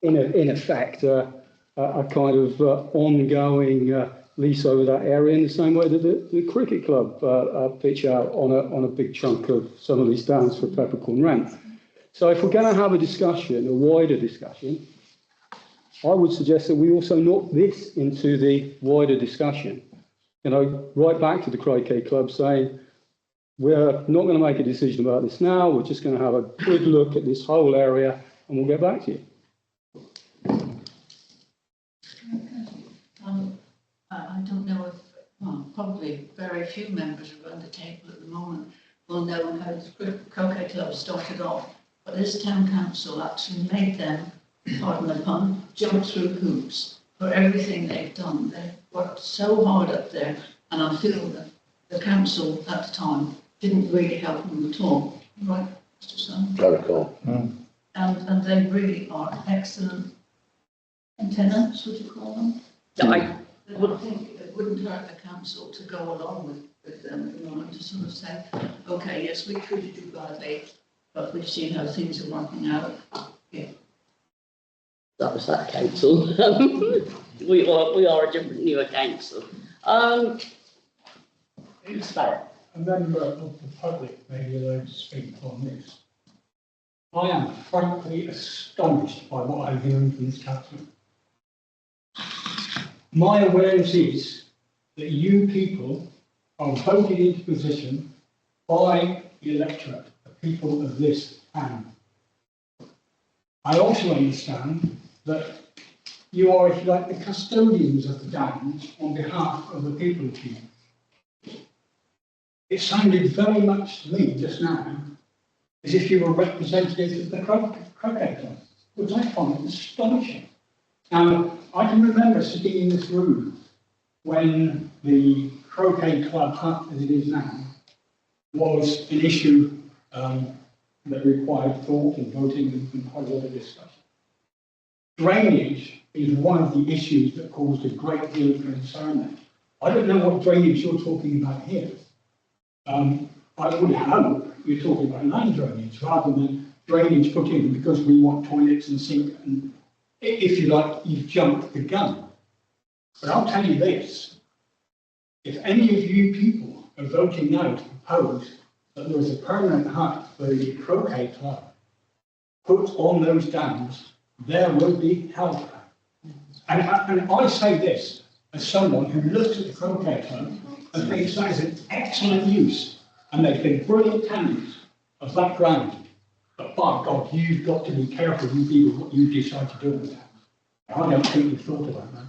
in effect, a kind of ongoing lease over that area, in the same way that the cricket club pitch out on a big chunk of some of these downs for peppercorn rent. So if we're going to have a discussion, a wider discussion, I would suggest that we also knock this into the wider discussion. Right back to the croquet club saying, we're not going to make a decision about this now, we're just going to have a good look at this whole area and we'll get back to you. I don't know if, probably very few members around the table at the moment will know how the croquet club started off. But this town council actually made them, pardon the pun, jump through hoops for everything they've done. They've worked so hard up there, and I feel that the council at the time didn't really help them at all. Right, Mr. Sun? Very cool. And they really are excellent tenants, would you call them? I think it wouldn't hurt the council to go along with them at the moment, to sort of say, okay, yes, we treated you badly, but we've seen how things are working out. Yeah. That was that council. we are a different newer council. Who's that? A member of the public may be allowed to speak on this. I am frankly astonished by what I'm hearing from this council. My awareness is that you people are voted into position by the electorate, the people of this town. I also understand that you are, if you like, the custodians of the downs on behalf of the people of Kew. It sounded very much to me just now as if you were representatives of the croquet club, which I find astonishing. Now, I can remember sitting in this room when the croquet club hut, as it is now, was an issue that required thought and voting and quite a lot of discussion. Drainage is one of the issues that caused a great deal of concern there. I don't know what drainage you're talking about here. I would hope you're talking about land drainage rather than drainage put in because we want toilets and sink and, if you like, you've jumped the gun. But I'll tell you this, if any of you people are voting now to propose that there is a permanent hut for the croquet club put on those dams, there will be hell. And I say this as someone who looks at the croquet club and thinks that is an excellent use, and they've been brilliant tenants of that ground. But by God, you've got to be careful, you people, what you decide to do with that. I don't think you've thought about that.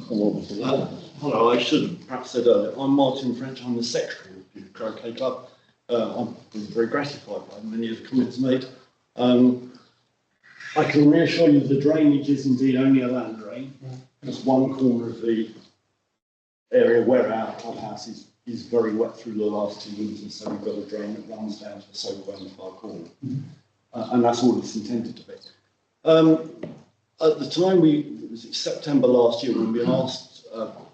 Hello, I should have perhaps said earlier, I'm Martin French, I'm the secretary of the Croquet Club. I'm very gratified by many of the comments made. I can reassure you the drainage is indeed only a land drain. Just one corner of the area where our clubhouse is very wet through the last 2 winters, so we've got a drain that runs down to the sofa on the far corner. And that's all it's intended to be. At the time, it was September last year when we asked,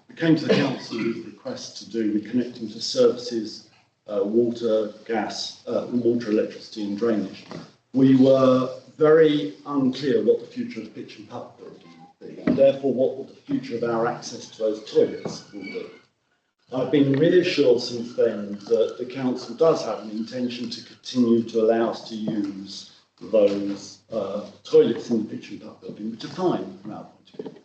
we came to the council with a request to do reconnecting to services, water, gas, water, electricity and drainage. We were very unclear what the future of the pitch and putt building would be, and therefore what would the future of our access to those toilets will be. I've been reassured since then that the council does have an intention to continue to allow us to use those toilets in the pitch and putt building, which are fine from our point of view.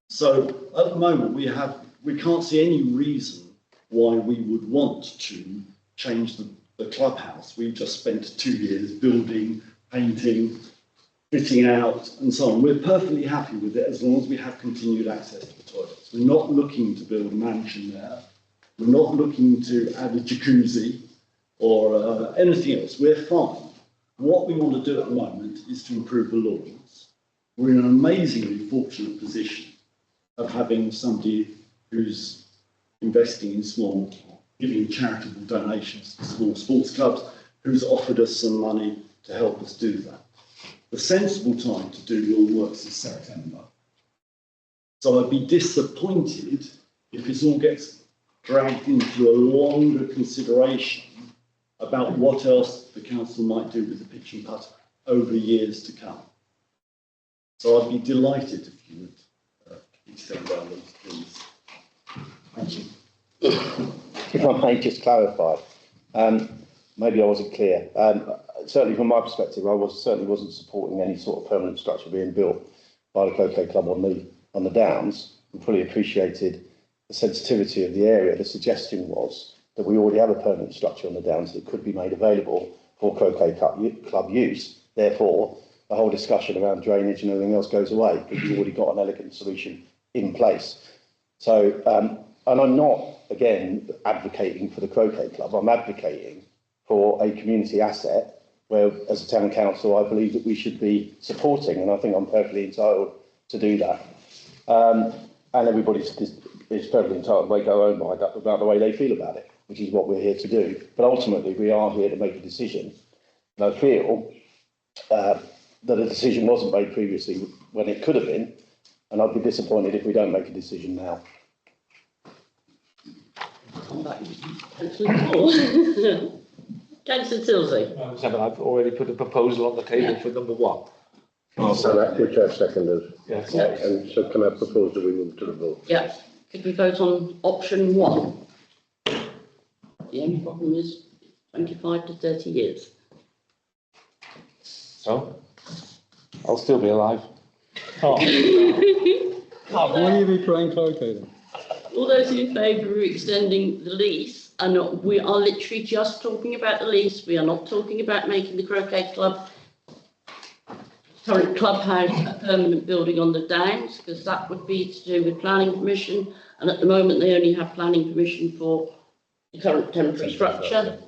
So at the moment we can't see any reason why we would want to change the clubhouse. We've just spent 2 years building, painting, fitting out and so on. We're perfectly happy with it as long as we have continued access to the toilets. We're not looking to build a mansion there. We're not looking to add a jacuzzi or anything else. We're fine. What we want to do at the moment is to improve the lawns. We're in an amazingly fortunate position of having somebody who's investing in giving charitable donations to small sports clubs, who's offered us some money to help us do that. The sensible time to do your works is September. So I'd be disappointed if this all gets dragged into a longer consideration about what else the council might do with the pitch and putt over years to come. So I'd be delighted if you would extend our links, please. Thank you. If I may just clarify, maybe I wasn't clear. Certainly from my perspective, I certainly wasn't supporting any sort of permanent structure being built by the Croquet Club on the Downs, and fully appreciated the sensitivity of the area. The suggestion was that we already have a permanent structure on the Downs that could be made available for Croquet Club use. Therefore, the whole discussion around drainage and everything else goes away because you've already got an elegant solution in place. So, and I'm not, again, advocating for the Croquet Club. I'm advocating for a community asset where, as a town council, I believe that we should be supporting, and I think I'm perfectly entitled to do that. And everybody is perfectly entitled to go home about the way they feel about it, which is what we're here to do. But ultimately, we are here to make a decision. And I feel that a decision wasn't made previously when it could have been, and I'd be disappointed if we don't make a decision now. Come back. Councillor Councillor Tilsley. I've already put a proposal on the table for number 1. So that which I've seconded. Yes. And so can I propose that we move to the vote? Yeah. Could we vote on option 1? The only problem is 25 to 30 years. So, I'll still be alive. Will you be playing croquet then? All those in favour of extending the lease, and we are literally just talking about the lease, we are not talking about making the croquet club current clubhouse a permanent building on the Downs, because that would be to do with planning permission, and at the moment they only have planning permission for the current temporary structure.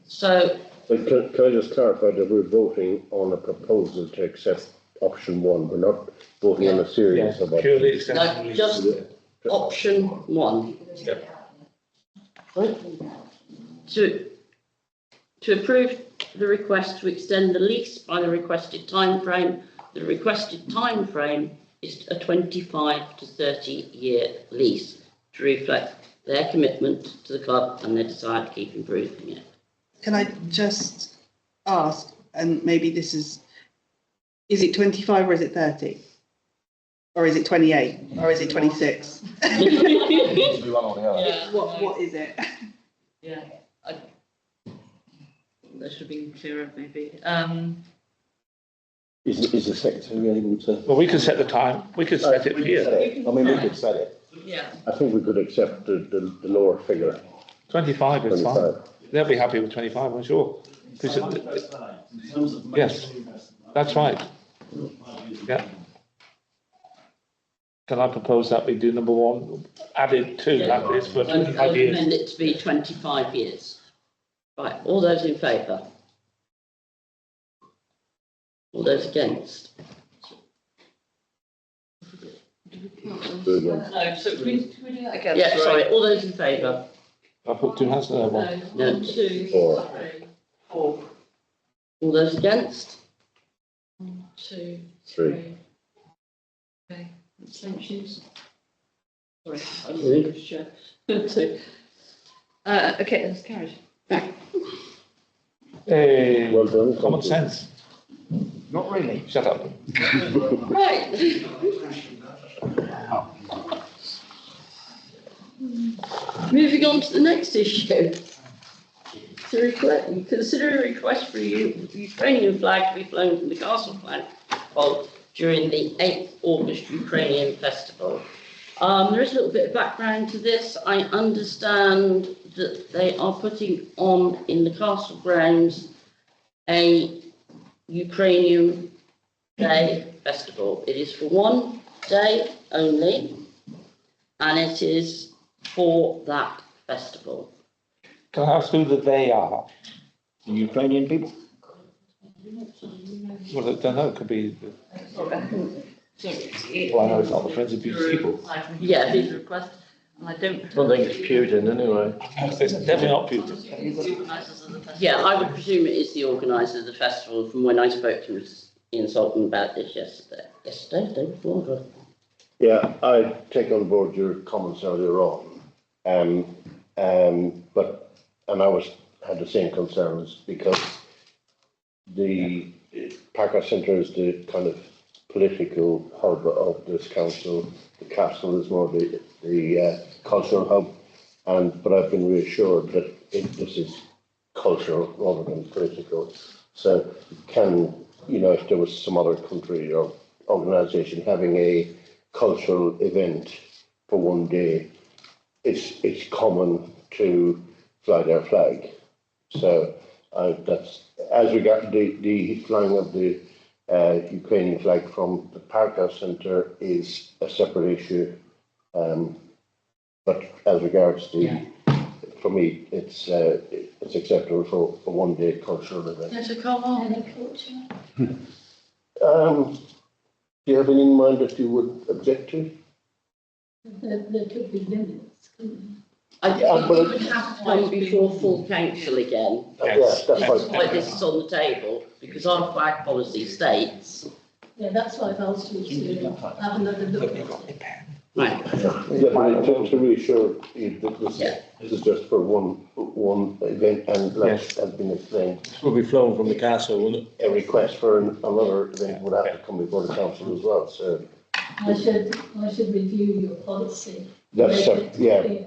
So Can I just clarify that we're voting on a proposal to accept option one? We're not voting on a series of Purely options. extending no, the just lease. option one. Right. To approve the request to extend the lease by the requested time frame. The requested time frame is a 25 to 30-year lease to reflect their commitment to the club and their desire to keep improving it. Can I just ask, and maybe this is it 25 or is it 30? Or is it 28? Or is it 26? What is it? Yeah, that should be clearer maybe. Is the secretary able to? Well, we could set the time, we could set it here. I mean, we could set it. Yeah. I think we could accept the lower figure. 25 is fine. 25. They'll be happy with 25, I'm sure. Yes, that's right. Yeah. Can I propose that we do number one, added to that list for 25 years? Amend it to be 25 years. Right, all those in favour? All those against? Do again. No, so can we do that again? Yeah, sorry, all those in favour? I put two hands there, one. No, No. 2, Four. 3, 4. All those against? 1, 2, Three. 3. Okay, abstentions. Sorry, I Three. was sure. 2. Okay, that's carried. Hey, Well done. common sense. Not really. Shut up. Right. Moving on to the next issue. Consider a request for a Ukrainian flag to be flown from the castle flagpole during the 8th August Ukrainian Festival. There is a little bit of background to this. I understand that they are putting on in the castle grounds a Ukrainian Day festival. It is for one day only, and it is for that festival. Can I ask who the they are? The Ukrainian people. Well, I don't know, it could be, well, I know it's not the Friends of Beauty people. Yeah. His request, and I don't. I don't think it's Putin anyway. It's definitely not Putin. Organisers of the festival. Yeah, I would presume it is the organiser of the festival from when I spoke to Ian Salton about this yesterday, the day before. Yeah, I take on board your comments earlier on. And I had the same concerns because the Parker Centre is the kind of political hub of this council. The castle is more the cultural hub, but I've been reassured that this is cultural rather than political. So if there was some other country or organisation having a cultural event for one day, it's common to fly their flag. So that's as regard the flying of the Ukrainian flag from the Parkhouse Centre is a separate issue. But as regards for me, it's acceptable for one day cultural event. Yes, come on. Do you have any in mind that you would object to? There could be limits, couldn't I think we would have to come before full council again. Yes, that's That's fine. why this is on the table, because our flag policy states. Yeah, that's why I've asked you to have another look at it. Right. Yeah, but to reassure you that this is just for one event, and like has been explained, It will be flown from the castle, won't it? a request for another event would have to come before the council as well, so. I should review your policy. That's, Make it yeah. clear.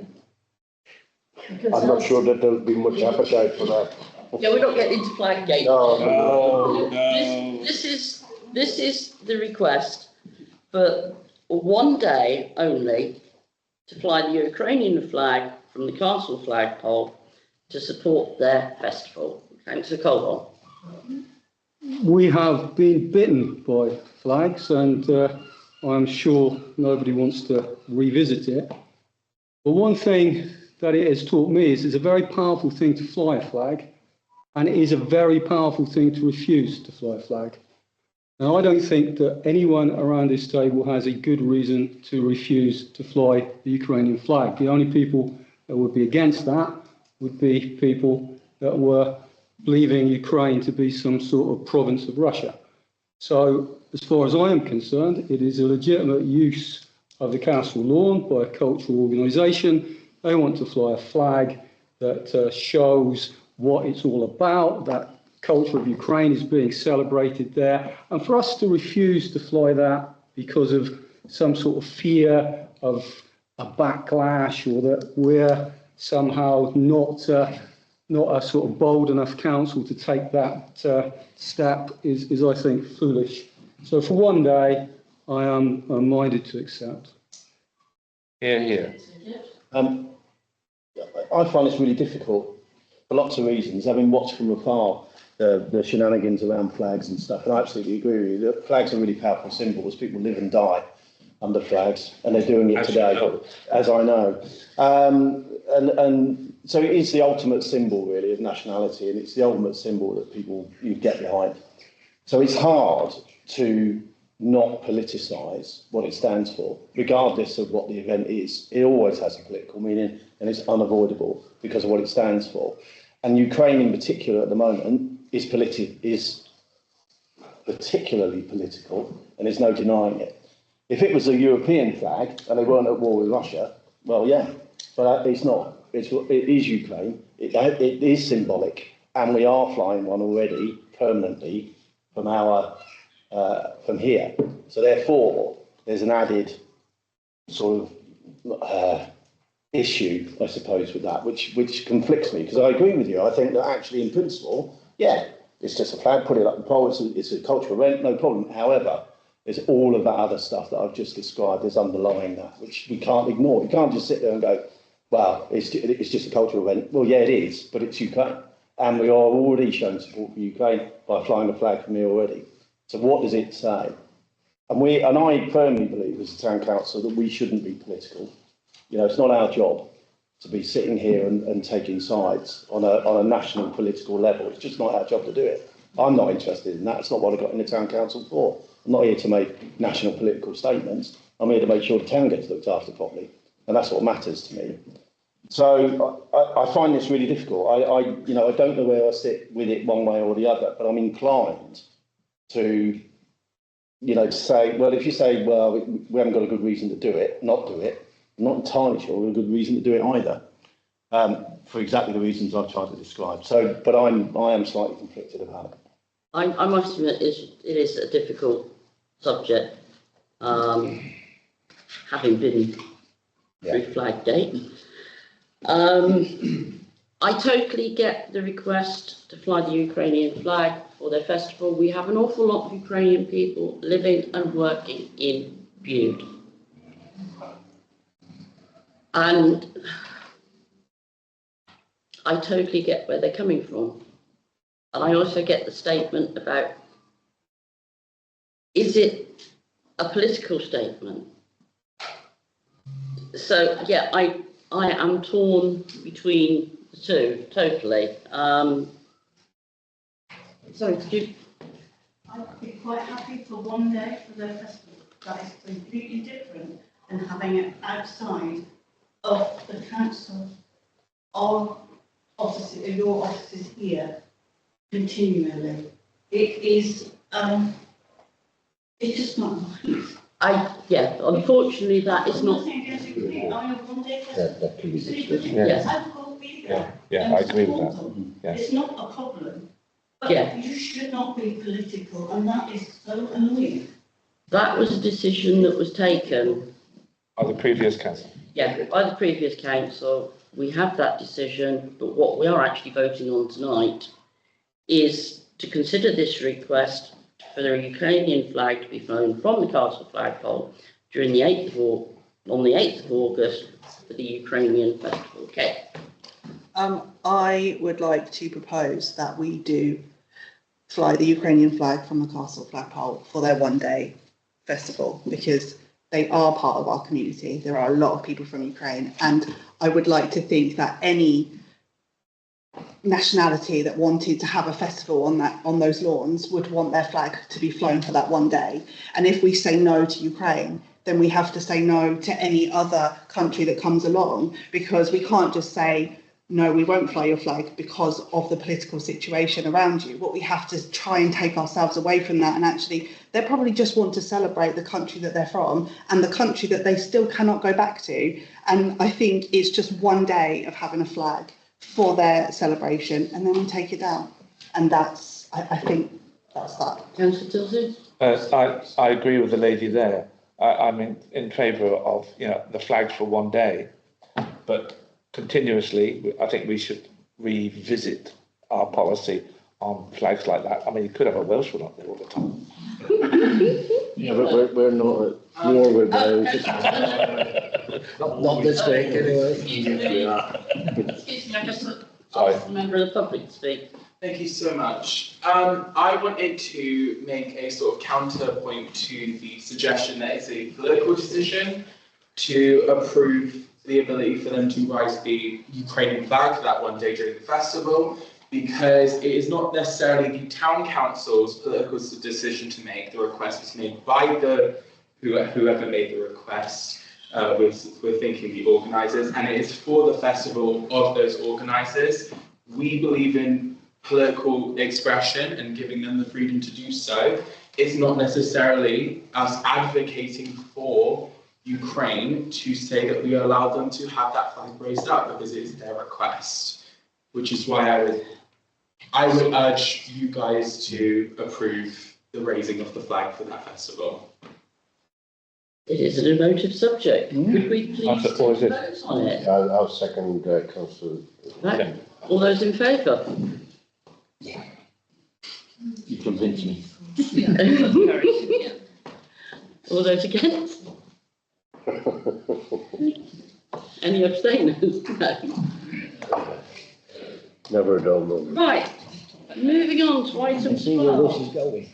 Because I'm not sure that there'll be much appetite for that. Yeah, we're not getting into flag gate. No. This is the request for one day only to fly the Ukrainian flag from the castle flagpole to support their festival. Councillor Colwell. We have been bitten by flags, and I'm sure nobody wants to revisit it. But one thing that it has taught me is it's a very powerful thing to fly a flag, and it is a very powerful thing to refuse to fly a flag. Now, I don't think that anyone around this table has a good reason to refuse to fly the Ukrainian flag. The only people that would be against that would be people that were believing Ukraine to be some sort of province of Russia. So, as far as I am concerned, it is a legitimate use of the castle lawn by a cultural organisation. They want to fly a flag that shows what it's all about, that culture of Ukraine is being celebrated there. And for us to refuse to fly that because of some sort of fear of a backlash, or that we're somehow not a sort of bold enough council to take that step is, I think, foolish. So for one day, I am minded to accept. Here. I find this really difficult for lots of reasons. Having watched from afar the shenanigans around flags and stuff, and I absolutely agree with you. The flags are really powerful symbols. People live and die under flags, and they're doing it today, as I know. And so it is the ultimate symbol, really, of nationality, and it's the ultimate symbol that you get behind. So it's hard to not politicise what it stands for, regardless of what the event is. It always has a political meaning, and it's unavoidable because of what it stands for. And Ukraine, in particular, at the moment, is particularly political, and there's no denying it. If it was a European flag and they weren't at war with Russia, well, yeah, but it's not. It is Ukraine. It is symbolic, and we are flying one already permanently from here. So therefore, there's an added sort of issue, I suppose, with that, which conflicts me, because I agree with you. I think that actually, in principle, yeah, it's just a flag, put it up the pole. It's a cultural event, no problem. However, there's all of that other stuff that I've just described as underlying that, which we can't ignore. You can't just sit there and go, well, it's just a cultural event. Well, yeah, it is, but it's Ukraine. And we are already showing support for Ukraine by flying a flag from here already. So what does it say? And I firmly believe, as a town council, that we shouldn't be political. You know, it's not our job to be sitting here and taking sides on a national political level. It's just not our job to do it. I'm not interested in that. It's not what I got in the town council for. I'm not here to make national political statements. I'm here to make sure the town gets looked after properly. And that's what matters to me. So I find this really difficult. I don't know where I sit with it one way or the other, but I'm inclined to, say, well, if you say, well, we haven't got a good reason to do it, not do it, I'm not entirely sure we've got a good reason to do it either, for exactly the reasons I've tried to describe. So, but I am slightly conflicted about it. I must admit, it is a difficult subject, having been through flag day. I totally get the request to fly the Ukrainian flag for their festival. We have an awful lot of Ukrainian people living and working in Bude. And I totally get where they're coming from. And I also get the statement about, is it a political statement? So, yeah, I am torn between the two, totally. Sorry, could you? I'd be quite happy for one day for their festival. That is completely different than having it outside of the council or offices, your offices here, continually. It is, it's just not nice. Unfortunately, that is not. That can be discussed. Yes. I agree with that. Yeah. It's not a problem. But you should not be political, and that is so annoying. That was a decision that was taken. By the previous council. Yeah, by the previous council. We have that decision, but what we are actually voting on tonight is to consider this request for the Ukrainian flag to be flown from the castle flagpole during the 8th of on the 8th of August for the Ukrainian festival. Okay. I would like to propose that we do fly the Ukrainian flag from the castle flagpole for their one-day festival, because they are part of our community. There are a lot of people from Ukraine, and I would like to think that any nationality that wanted to have a festival on those lawns would want their flag to be flown for that one day. And if we say no to Ukraine, then we have to say no to any other country that comes along, because we can't just say, no, we won't fly your flag because of the political situation around you. What we have to try and take ourselves away from that, and actually they probably just want to celebrate the country that they're from and the country that they still cannot go back to. And I think it's just one day of having a flag for their celebration, and then we take it down. And that's, I think that's that. Councillor Tilsley? I agree with the lady there. I'm in favour of, the flags for one day, but continuously, I think we should revisit our policy on flags like that. I mean, you could have a Welsh one up there all the time. Yeah, but we're not at war with those. Not this week, anyway. Excuse me, I just asked the member of the public to speak. Thank you so much. I wanted to make a sort of counterpoint to the suggestion that it's a political decision to approve the ability for them to rise the Ukrainian flag for that one day during the festival, because it is not necessarily the town council's political decision to make. The request was made by whoever made the request. We're thinking the organisers, and it is for the festival of those organisers. We believe in political expression and giving them the freedom to do so. It's not necessarily us advocating for Ukraine to say that we allow them to have that flag raised up, because it is their request, which is why I would urge you guys to approve the raising of the flag for that festival. It is an emotive subject. Could we please vote on it? I'll second Councillor. Right. All those in favour? You convinced me. All those against? Any abstainers? No. Never a dull moment. Right, moving on to item 12. Going.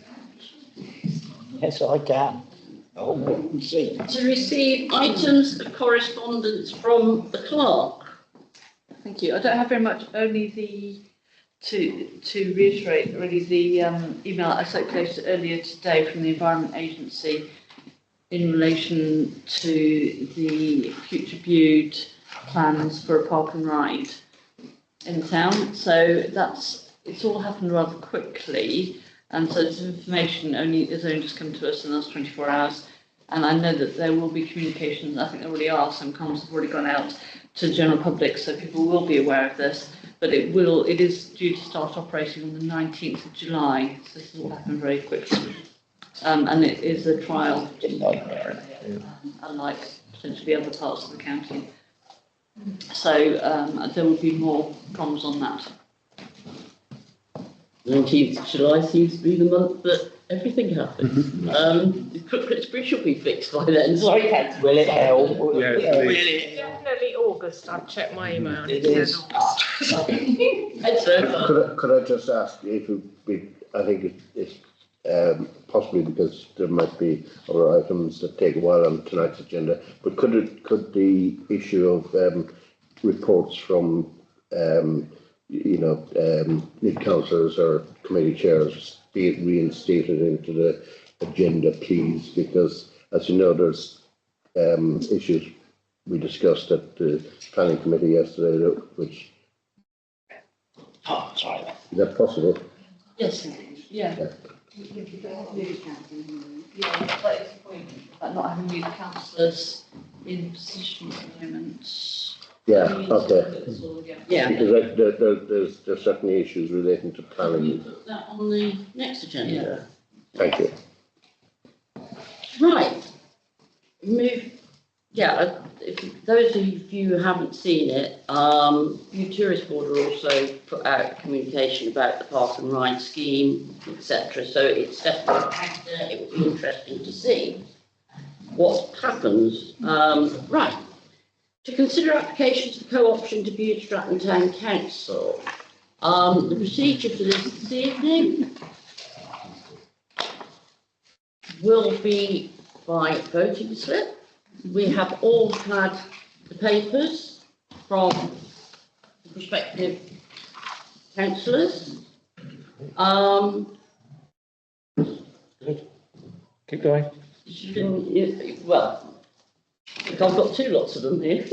Yes, I can. Oh, we'll see. To receive items of correspondence from the clerk. Thank you. I don't have very much, only to reiterate really the email I circulated earlier today from the Environment Agency in relation to the future viewed plans for a park and ride in town. So it's all happened rather quickly, and so this information has only just come to us in the last 24 hours. And I know that there will be communications. I think there already are. Some comms have already gone out to the general public, so people will be aware of this. But it is due to start operating on the 19th of July. So this will happen very quickly. And it is a trial, unlike potentially other parts of the county. So there will be more comms on that. 19th of July seems to be the month that everything happens. The Crooklets Bridge will be fixed by then. So Will it help? Definitely August. I've checked my email. It is. Could I just ask if I think it's possibly because there might be other items that take a while on tonight's agenda, but could the issue of reports from new councillors or committee chairs be reinstated into the agenda, please? Because as you know, there's issues we discussed at the planning committee yesterday, which. Oh, sorry. Is that possible? yes, Yeah. Yeah, that is the point about not having new councillors in position at the moment. Yeah, okay. yeah. Because there's certainly issues relating to planning. Put that on the next agenda. Thank you. Right. Move Yeah, if those of you who haven't seen it, you Tourist Board are also put out communication about the Park and Ride scheme, etc. So it's definitely, it would be interesting to see what happens. Right, to consider applications for co-option to Bude-Stratton Town Council. The procedure for this evening will be by voting slip. We have all had the papers from the prospective councillors. Good. Keep going. Well, I've got two lots of them here.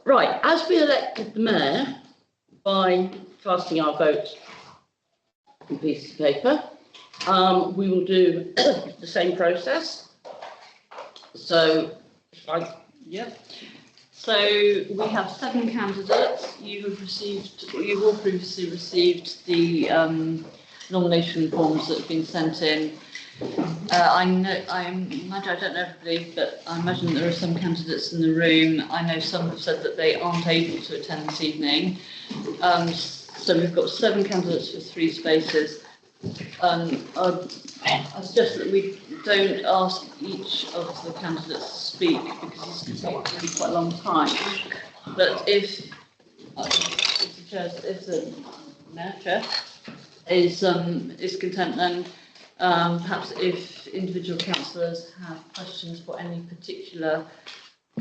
Right, as we elected the mayor by casting our vote on pieces of paper, we will do the same process. So, So we have 7 candidates. You've all previously received the nomination forms that have been sent in. I don't know everybody, but I imagine there are some candidates in the room. I know some have said that they aren't able to attend this evening. So we've got 7 candidates for 3 spaces. I suggest that we don't ask each of the candidates to speak because it's going to take quite a long time. But if the chair is content, then perhaps if individual councillors have questions for any particular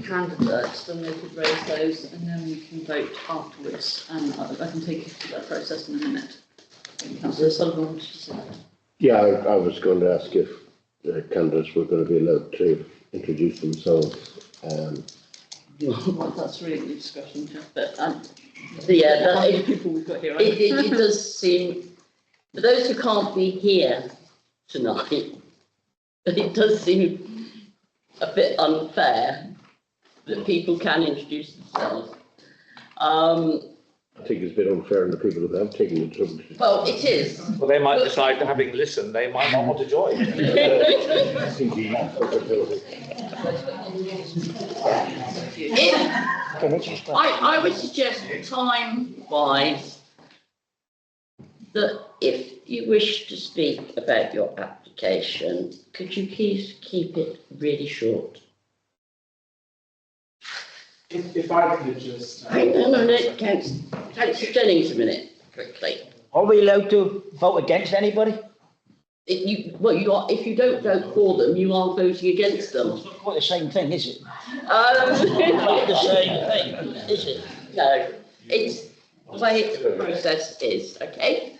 candidates, then they could raise those, and then we can vote afterwards. And I can take you through that process in a minute. Councillor Sullivan, what say? Yeah, I was going to ask if the candidates were going to be allowed to introduce themselves. Well, that's really the discussion, but yeah, how many people we've got here? Right? It does seem, for those who can't be here tonight, it does seem a bit unfair that people can introduce themselves. I think it's a bit unfair on the people who have taken the trouble. Well, it is. Well, they might decide, having listened, they might not want to join. I would suggest time-wise that if you wish to speak about your application, could you please keep it really short? If I could just. No, Councillor Jennings a minute, quickly. Are we allowed to vote against anybody? If you don't vote for them, you are voting against them. It's not quite the same thing, is it? Not the same thing, is it? No, it's the way the process is, okay?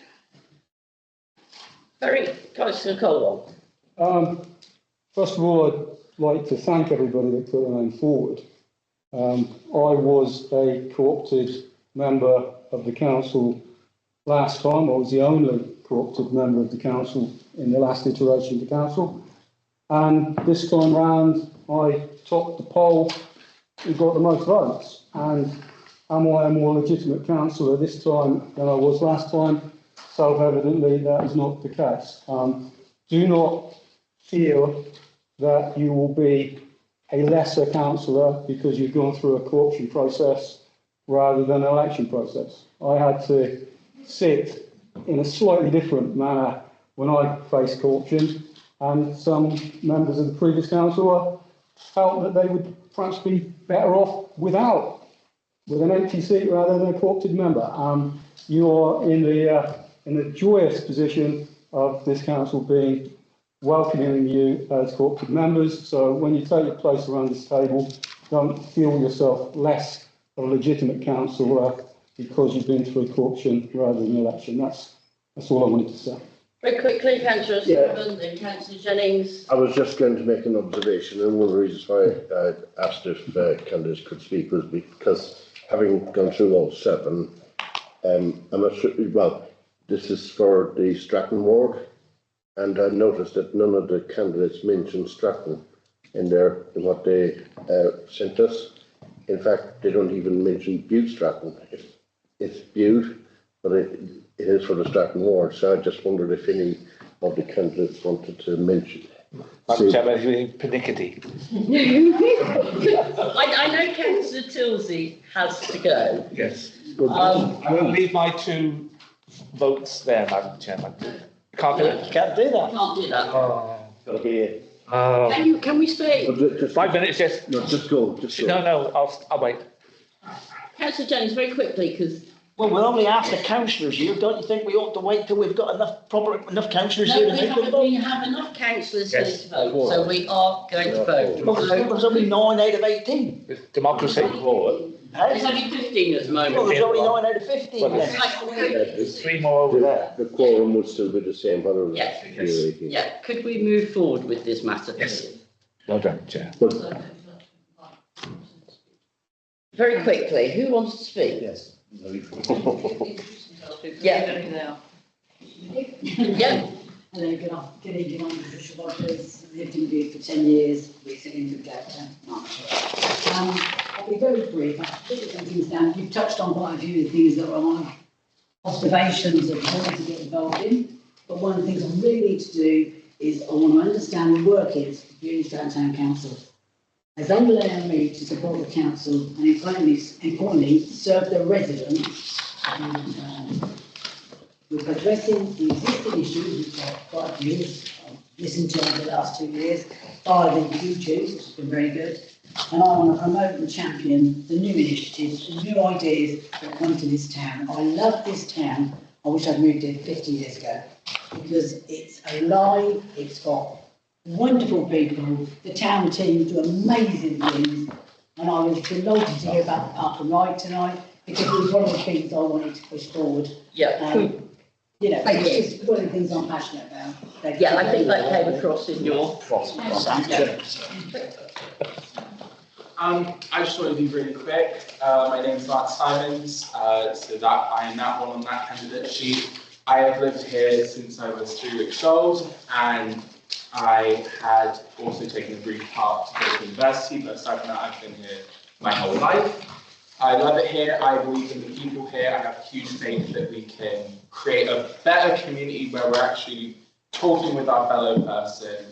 Councillor Colwell. First of all, I'd like to thank everybody that put their name forward. I was a co-opted member of the council last time. I was the only co-opted member of the council in the last iteration of the council. And this time round, I topped the poll and got the most votes. And am I a more legitimate councillor this time than I was last time? Self-evidently, that is not the case. Do not feel that you will be a lesser councillor because you've gone through a co-option process rather than an election process. I had to sit in a slightly different manner when I faced co-option, and some members of the previous council felt that they would perhaps be better off with an empty seat rather than a co-opted member. You are in the joyous position of this council being welcoming you as co-opted members. So when you take your place around this table, don't feel yourself less of a legitimate councillor because you've been through co-option rather than election. That's all I wanted to say. Very quickly, Councillor Sullivan, then Councillor Jennings. I was just going to make an observation, and one of the reasons why I asked if candidates could speak was because having gone through all 7, I'm not sure, well, this is for the Stratton ward, and I noticed that none of the candidates mentioned Stratton in what they sent us. In fact, they don't even mention Bude-Stratton. It's Bude, but it is for the Stratton ward. So I just wondered if any of the candidates wanted to mention, Madam Chairman, anything pernickety? I know councillor Tilsey has to go. Yes. I will leave my 2 votes there, Madam Chairman. You can't do it? You can't do that. Can't do that. Oh. Got to be here. Can we stay? Just 5 minutes, yes. No, just go, just go. No, I'll wait. Councillor Jones, very quickly, because Well, we're only after councillors here. Don't you think we ought to wait till we've got enough councillors no, here to make the vote? we have enough councillors here to vote, so we are going to vote. Well, there's only 9 out of 18. It's democracy. There's only 15 at the moment. Well, there's only 9 out of 15 Well, then. There's 3 more over there. The quorum would still be the same, whether it's Yes. 3 or 18. Yeah, could we move forward with this matter, Yes. please? Well done, Chair. But Very quickly, who wants to speak? Yes. Yeah. Yeah. Hello, good evening, I'm Patricia Rogers, lived in Bude for 10 years, recently moved out to Marshall. I'll be very brief, I've put some things down, you've touched on quite a few of the things that are my observations of wanting to get involved in, but one of the things I really need to do is I want to understand the workings of Bude-Stratton Town Council. As they allow me to support the council and importantly serve the residents with addressing the existing issues, which are quite a few, I've listened to over the last 2 years, 5 in YouTube, which has been very good. And I want to promote and champion the new initiatives, the new ideas that come to this town. I love this town. I wish I'd moved in 50 years ago because it's alive, it's got wonderful people, the town team do amazing things, and I was delighted to hear about Park and Ride tonight because it was one of the things I wanted to push forward. Yeah. You know, it's just one of the things I'm passionate about. Yeah, I think that came across in your. I just want to be really quick. My name's Mark Simons, so that I am that one on that candidate sheet. I have lived here since I was 3 weeks old, and I had also taken a brief part to go to university, but aside from that, I've been here my whole life. I love it here. I believe in the people here. I have huge faith that we can create a better community where we're actually talking with our fellow person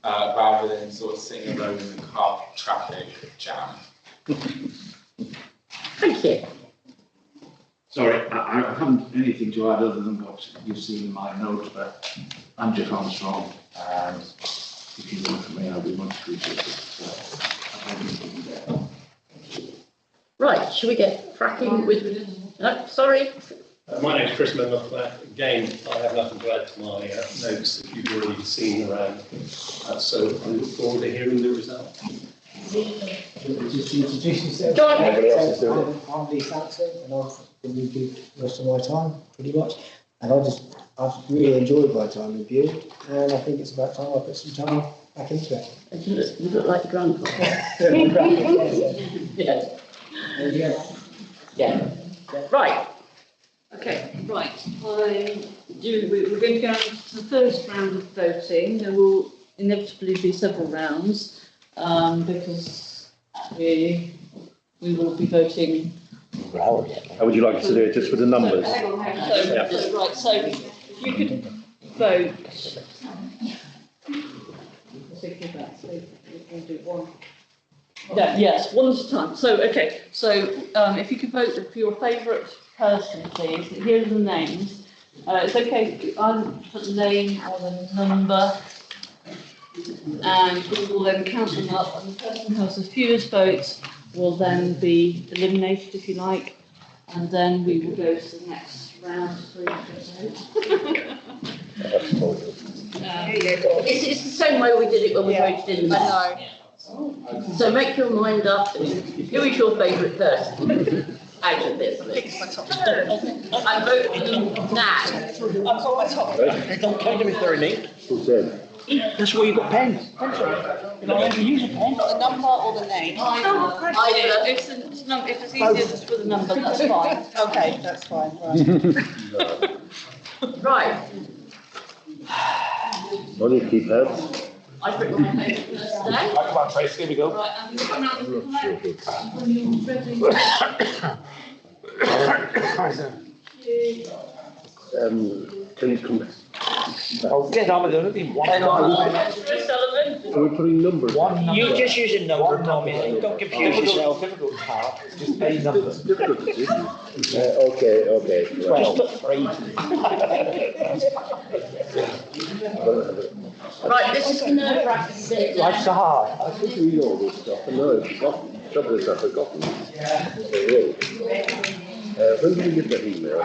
rather than sort of sitting alone in the car traffic jam. Thank you. Sorry, I haven't anything to add other than what you've seen in my notes, but I'm Jeff Armstrong, and if you look for me, I'll be much appreciated. Right, shall we get cracking with? No, sorry. My name's Chris Member. Again, I have nothing to add to my notes that you've already seen around. So I look forward to hearing the result. Just to introduce yourself. Go on. I'm Lee Sampson, and I've been with you most of my time, pretty much. And I've really enjoyed my time with you, and I think it's about time I put some time back into it. You look like your grandpa. Yeah. Yeah. Right. Okay, right. We're going to go to the first round of voting. There will inevitably be several rounds because we will be voting. How would you like us to do it? Just with the numbers? Hang on. Right, so if you could vote. Thinking about, so we'll do one. Yeah, yes, one at a time. So, okay, so if you could vote for your favourite person, please. Here are the names. It's okay if you either put the name or the number, and we will then count them up, and the person who has the fewest votes will then be eliminated, if you like, and then we will go to the next round. It's the same way we did it when we voted in the I know. So make your mind up. Who is your favourite person out of this list? I vote for them now. I've got my top. Don't count them if they're in ink. Who said? That's why you've got pens. Pencil. You don't ever use a pen. The number or the name? If it's easier just with a number, that's fine. Okay, that's fine, right. Right. What do you keep heads? I've written my favourite person today. Come on, Trace, here we go. Right, and you come out when you're ready. Can you come? Oh, get on with it, only one. Are we putting numbers? One number. You just use a number, Tommy, don't confuse yourself. Difficult part, just a number. Okay, okay. Just put 3. Right, this is the nerve-wracking bit now. Life's so hard. I think we know all this stuff, and now I've forgotten. Trouble is I've forgotten. When did we get that email?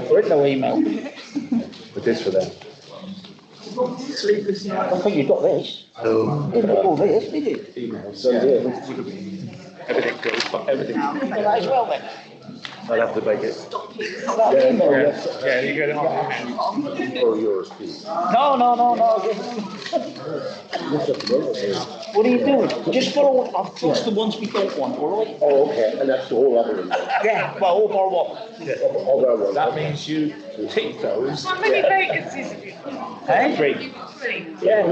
There is no email. But this for them. Sleepless night. I think you got this. No. You didn't get all this, did you? Email. So, yeah. Everything goes, everything. Well, as well then. I'll have to make it. That email, yes. Yeah, you get it on Or yours, please. No. What are you doing? Just follow, I've crossed the ones we don't want, all right? Oh, okay, and that's the whole other one. Yeah, well, all bar one. All that one. That means you tick those. How many vacancies have you got? Eh? 3. Yeah.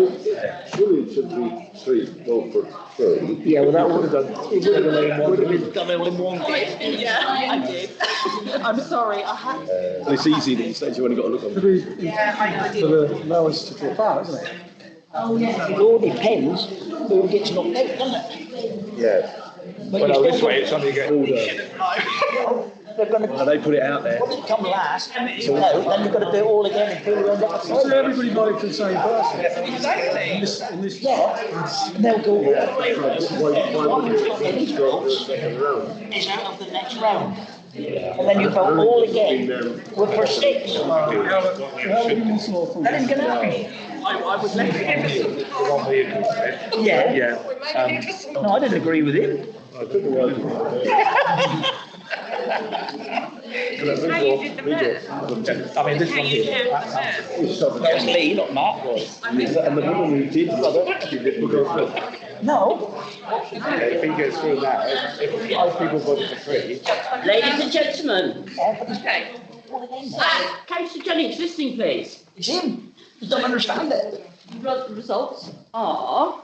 Surely it should be 3, go for 3. Yeah, well, that would have done, it would have been done all in one day. Yeah, I did. I'm sorry, I had. And it's easy these days, you only got to look on. Yeah, I did. For the lowest to drop out, isn't it? It all depends who gets knocked out, doesn't it? Yeah. Well, no, this way it's only getting. They're gonna, They put it out there. when it come last, then you've got to do it all again until you end up at So everybody voted for the same person. Exactly. In this Yeah, and they'll go, Why would you go to the second round? is out of the next round. And then you vote all again, with for 6. How would you miss more from That ain't gonna happen. I was left The one we agreed with. Yeah. Yeah. No, I didn't agree with him. I couldn't imagine. How you did the math? I mean, this one here. That was Lee, not Matt. And the woman who did, she didn't go for it. No. If he goes through that, if 5 people voted for 3. Ladies and gentlemen, Okay. Councillor Jennings, listening please. It's him. You don't understand it. The results are,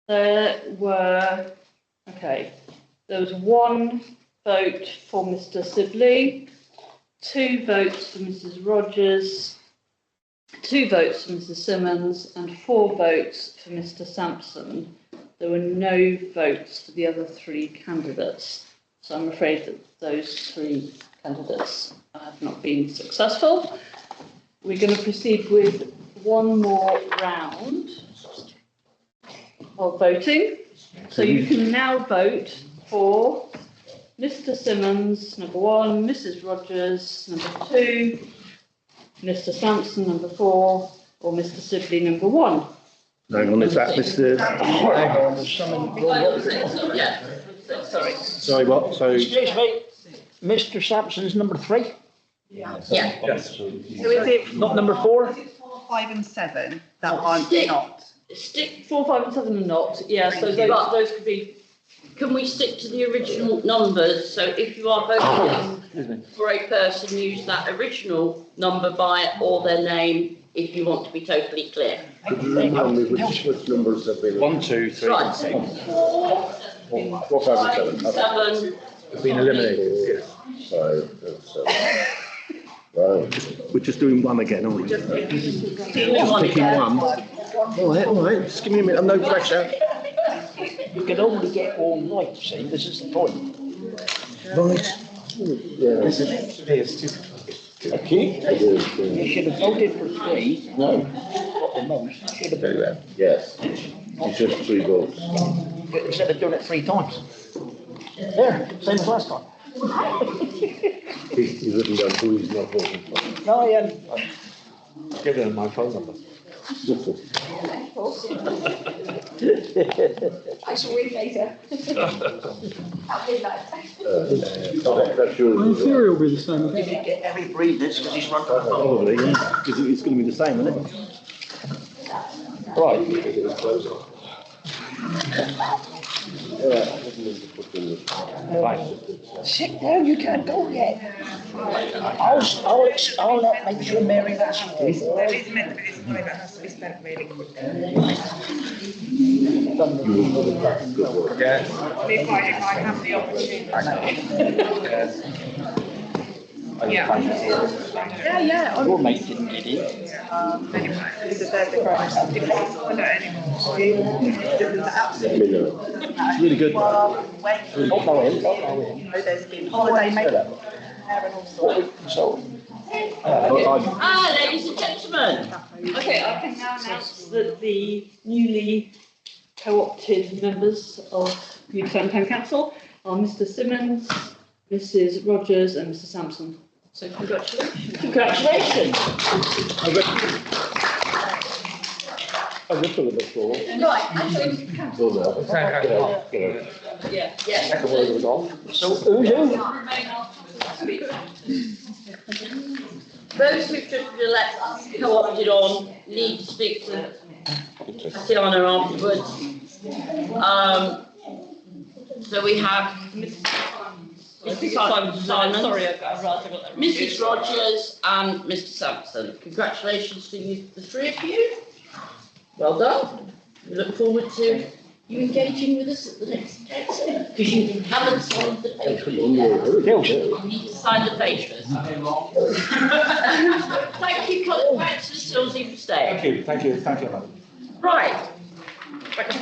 there was 1 vote for Mr. Sibley, 2 votes for Mrs. Rogers, 2 votes for Mrs. Simmons, and 4 votes for Mr. Sampson. There were no votes for the other 3 candidates. So I'm afraid that those 3 candidates have not been successful. We're going to proceed with 1 more round of voting. So you can now vote for Mr. Simmons, number 1, Mrs. Rogers, number 2, Mr. Sampson, number 4, or Mr. Sibley, number 1. Hang on, is that Mr. Hang on, there's something wrong. Yeah. Sorry. Sorry, what? So, Excuse me, Mr. Sampson's number 3, Yeah. Yes. So is it not number 4? 4, 5 and 7 that aren't Stick. not? Stick 4, 5 and 7 are not, yeah, so Right. those could be, Can we stick to the original numbers? So if you are voting for a person, use that original number by it or their name if you want to be totally clear. Could you remind me which numbers have been? 1, 2, 3, Right. and 6 4, 4, 5 and 7. 7. have been eliminated. Yes. 5 and 7. Right. we're just doing 1 again, aren't we? Just Picking 1. All right, just give me a minute, no pressure. You can only get all right, see, this is the point. Right. Yeah. It's too. Okay? It is, You should have voted for 3. No. Not the most. You should have Very well. yes. It's just 3 votes. instead of doing it 3 times. There, same as last time. He's written down who he's not voting for. No, he hadn't. Give them my phone number. I shall read later. At midnight. That's yours. Well, in theory, it'll be the same You again. didn't get every breed this because he's run. Probably, because it's going to be the same, isn't it? Right. Sit down, you can't go yet. I'll make sure Mary that's There is a method for this money that has to be spent really quickly. Yeah. If I have the opportunity. Yeah. Your mate didn't get in. Anyway, it's a Thursday, Friday, Saturday, order anymore. It's really good. Don't know him, don't know him. There's been holiday making and all sorts. So, Ladies and gentlemen. Okay, I can now announce that the newly co-opted members of Bude-Stratton Town Council are Mr Simmons, Mrs Rogers and Mr Sampson. So congratulations. Congratulations. A little of the floor. Right, I shall cancel. Yeah. Yes. so who's who? Those who've just been co-opted on need to speak to Tatiana afterwards. So we have Mrs. Simon, Sorry, I've got that. Mrs. Rogers and Mr. Sampson. Congratulations to you, the three of you. Well done. We look forward to you engaging with us at the next council, because you haven't signed the papers yet. You need to sign the papers. Thank you, Councillor Silsey, for staying. Thank you, madam. Right.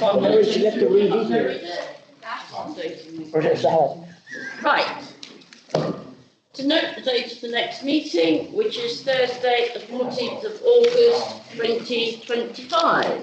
Where is she left to read it? Or is it salad? Right. To note the date of the next meeting, which is Thursday, the 14th of August, 2025.